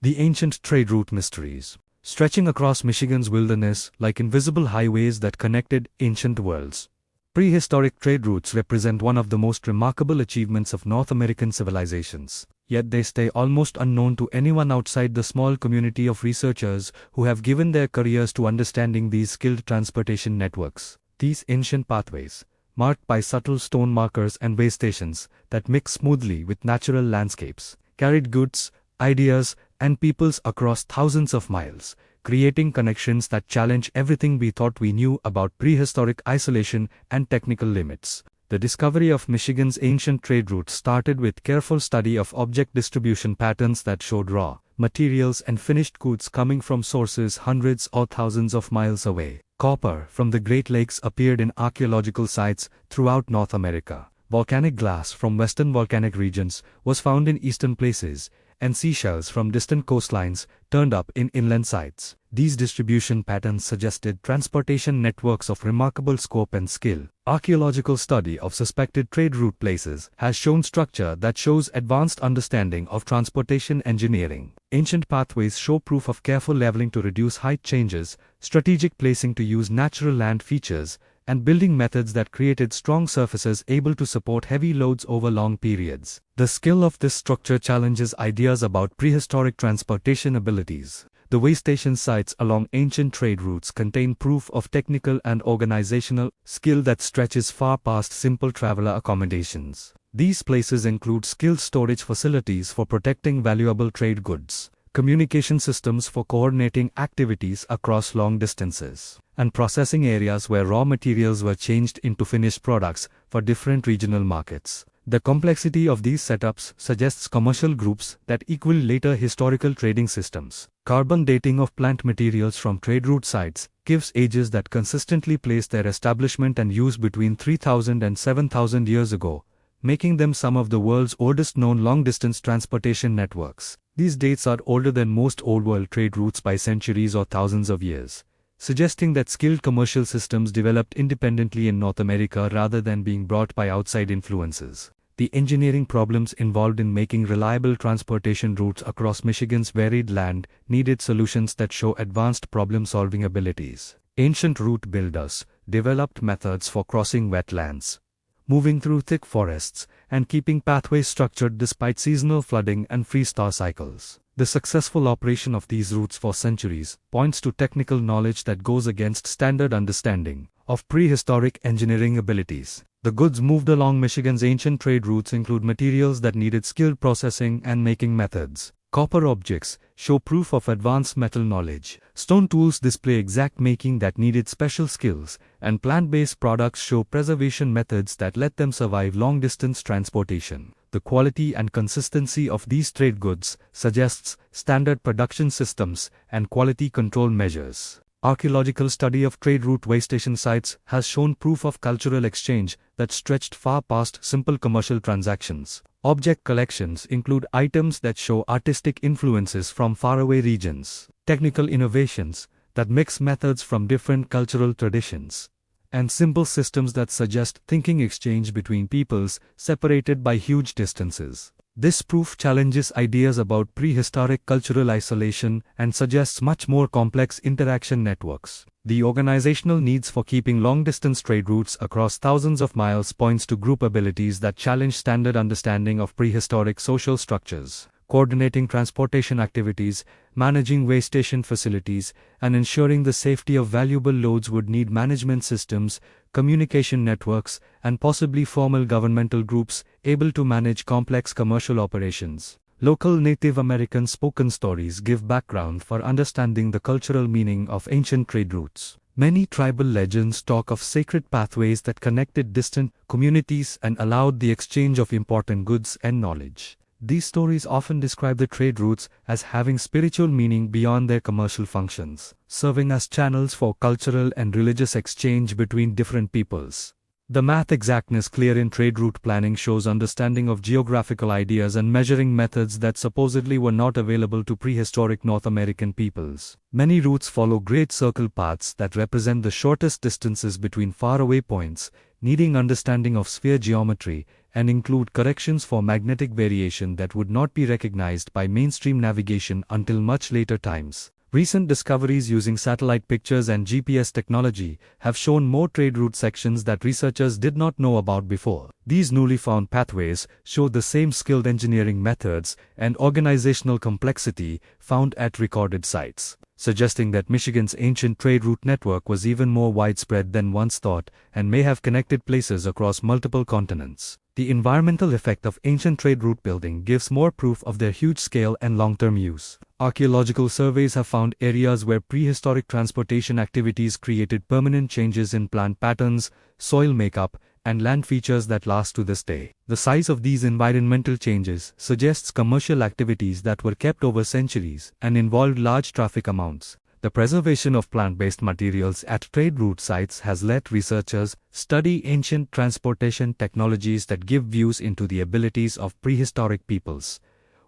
The Ancient Trade Route Mysteries. Stretching across Michigan's wilderness like invisible highways that connected ancient worlds. Prehistoric trade routes represent one of the most remarkable achievements of North American civilizations, yet they stay almost unknown to anyone outside the small community of researchers who have given their careers to understanding these skilled transportation networks. These ancient pathways, marked by subtle stone markers and way stations that mix smoothly with natural landscapes, carried goods, ideas, and peoples across thousands of miles, creating connections that challenge everything we thought we knew about prehistoric isolation and technical limits. The discovery of Michigan's ancient trade routes started with careful study of object distribution patterns that showed raw materials and finished goods coming from sources hundreds or thousands of miles away. Copper from the Great Lakes appeared in archaeological sites throughout North America. Volcanic glass from western volcanic regions was found in eastern places, and seashells from distant coastlines turned up in inland sites. These distribution patterns suggested transportation networks of remarkable scope and skill. Archaeological study of suspected trade route places has shown structure that shows advanced understanding of transportation engineering. Ancient pathways show proof of careful leveling to reduce height changes, strategic placing to use natural land features, and building methods that created strong surfaces able to support heavy loads over long periods. The skill of this structure challenges ideas about prehistoric transportation abilities. The way station sites along ancient trade routes contain proof of technical and organizational skill that stretches far past simple traveler accommodations. These places include skilled storage facilities for protecting valuable trade goods, communication systems for coordinating activities across long distances, and processing areas where raw materials were changed into finished products for different regional markets. The complexity of these setups suggests commercial groups that equal later historical trading systems. Carbon dating of plant materials from trade route sites gives ages that consistently place their establishment and use between 3,000 and 7,000 years ago, making them some of the world's oldest known long-distance transportation networks. These dates are older than most Old World trade routes by centuries or thousands of years, suggesting that skilled commercial systems developed independently in North America rather than being brought by outside influences. The engineering problems involved in making reliable transportation routes across Michigan's varied land needed solutions that show advanced problem-solving abilities. Ancient route builders developed methods for crossing wetlands, moving through thick forests, and keeping pathways structured despite seasonal flooding and freeze-thaw cycles. The successful operation of these routes for centuries points to technical knowledge that goes against standard understanding of prehistoric engineering abilities. The goods moved along Michigan's ancient trade routes include materials that needed skilled processing and making methods. Copper objects show proof of advanced metal knowledge. Stone tools display exact making that needed special skills, and plant-based products show preservation methods that let them survive long-distance transportation. The quality and consistency of these trade goods suggests standard production systems and quality control measures. Archaeological study of trade route waystation sites has shown proof of cultural exchange that stretched far past simple commercial transactions. Object collections include items that show artistic influences from faraway regions, technical innovations that mix methods from different cultural traditions, and simple systems that suggest thinking exchange between peoples separated by huge distances. This proof challenges ideas about prehistoric cultural isolation and suggests much more complex interaction networks. The organizational needs for keeping long-distance trade routes across thousands of miles points to group abilities that challenge standard understanding of prehistoric social structures. Coordinating transportation activities, managing waystation facilities, and ensuring the safety of valuable loads would need management systems, communication networks, and possibly formal governmental groups able to manage complex commercial operations. Local Native American spoken stories give background for understanding the cultural meaning of ancient trade routes. Many tribal legends talk of sacred pathways that connected distant communities and allowed the exchange of important goods and knowledge. These stories often describe the trade routes as having spiritual meaning beyond their commercial functions, serving as channels for cultural and religious exchange between different peoples. The math exactness clear in trade route planning shows understanding of geographical ideas and measuring methods that supposedly were not available to prehistoric North American peoples. Many routes follow great circle paths that represent the shortest distances between faraway points, needing understanding of sphere geometry, and include corrections for magnetic variation that would not be recognized by mainstream navigation until much later times. Recent discoveries using satellite pictures and GPS technology have shown more trade route sections that researchers did not know about before. These newly found pathways show the same skilled engineering methods and organizational complexity found at recorded sites, suggesting that Michigan's ancient trade route network was even more widespread than once thought and may have connected places across multiple continents. The environmental effect of ancient trade route building gives more proof of their huge scale and long-term use. Archaeological surveys have found areas where prehistoric transportation activities created permanent changes in plant patterns, soil makeup, and land features that last to this day. The size of these environmental changes suggests commercial activities that were kept over centuries and involved large traffic amounts. The preservation of plant-based materials at trade route sites has let researchers study ancient transportation technologies that give views into the abilities of prehistoric peoples.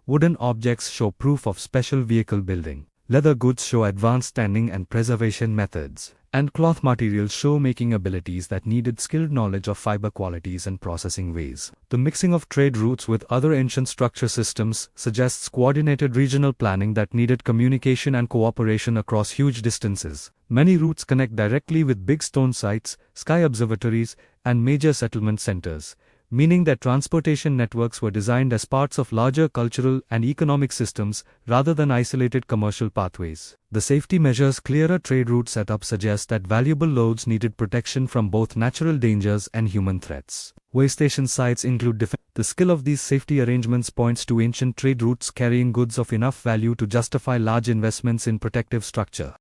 Wooden objects show proof of special vehicle building. Leather goods show advanced standing and preservation methods. And cloth materials show making abilities that needed skilled knowledge of fiber qualities and processing ways. The mixing of trade routes with other ancient structure systems suggests coordinated regional planning that needed communication and cooperation across huge distances. Many routes connect directly with big stone sites, sky observatories, and major settlement centers, meaning that transportation networks were designed as parts of larger cultural and economic systems rather than isolated commercial pathways. The safety measures clearer trade route setup suggest that valuable loads needed protection from both natural dangers and human threats. Waystation sites include defense. The skill of these safety arrangements points to ancient trade routes carrying goods of enough value to justify large investments in protective structure.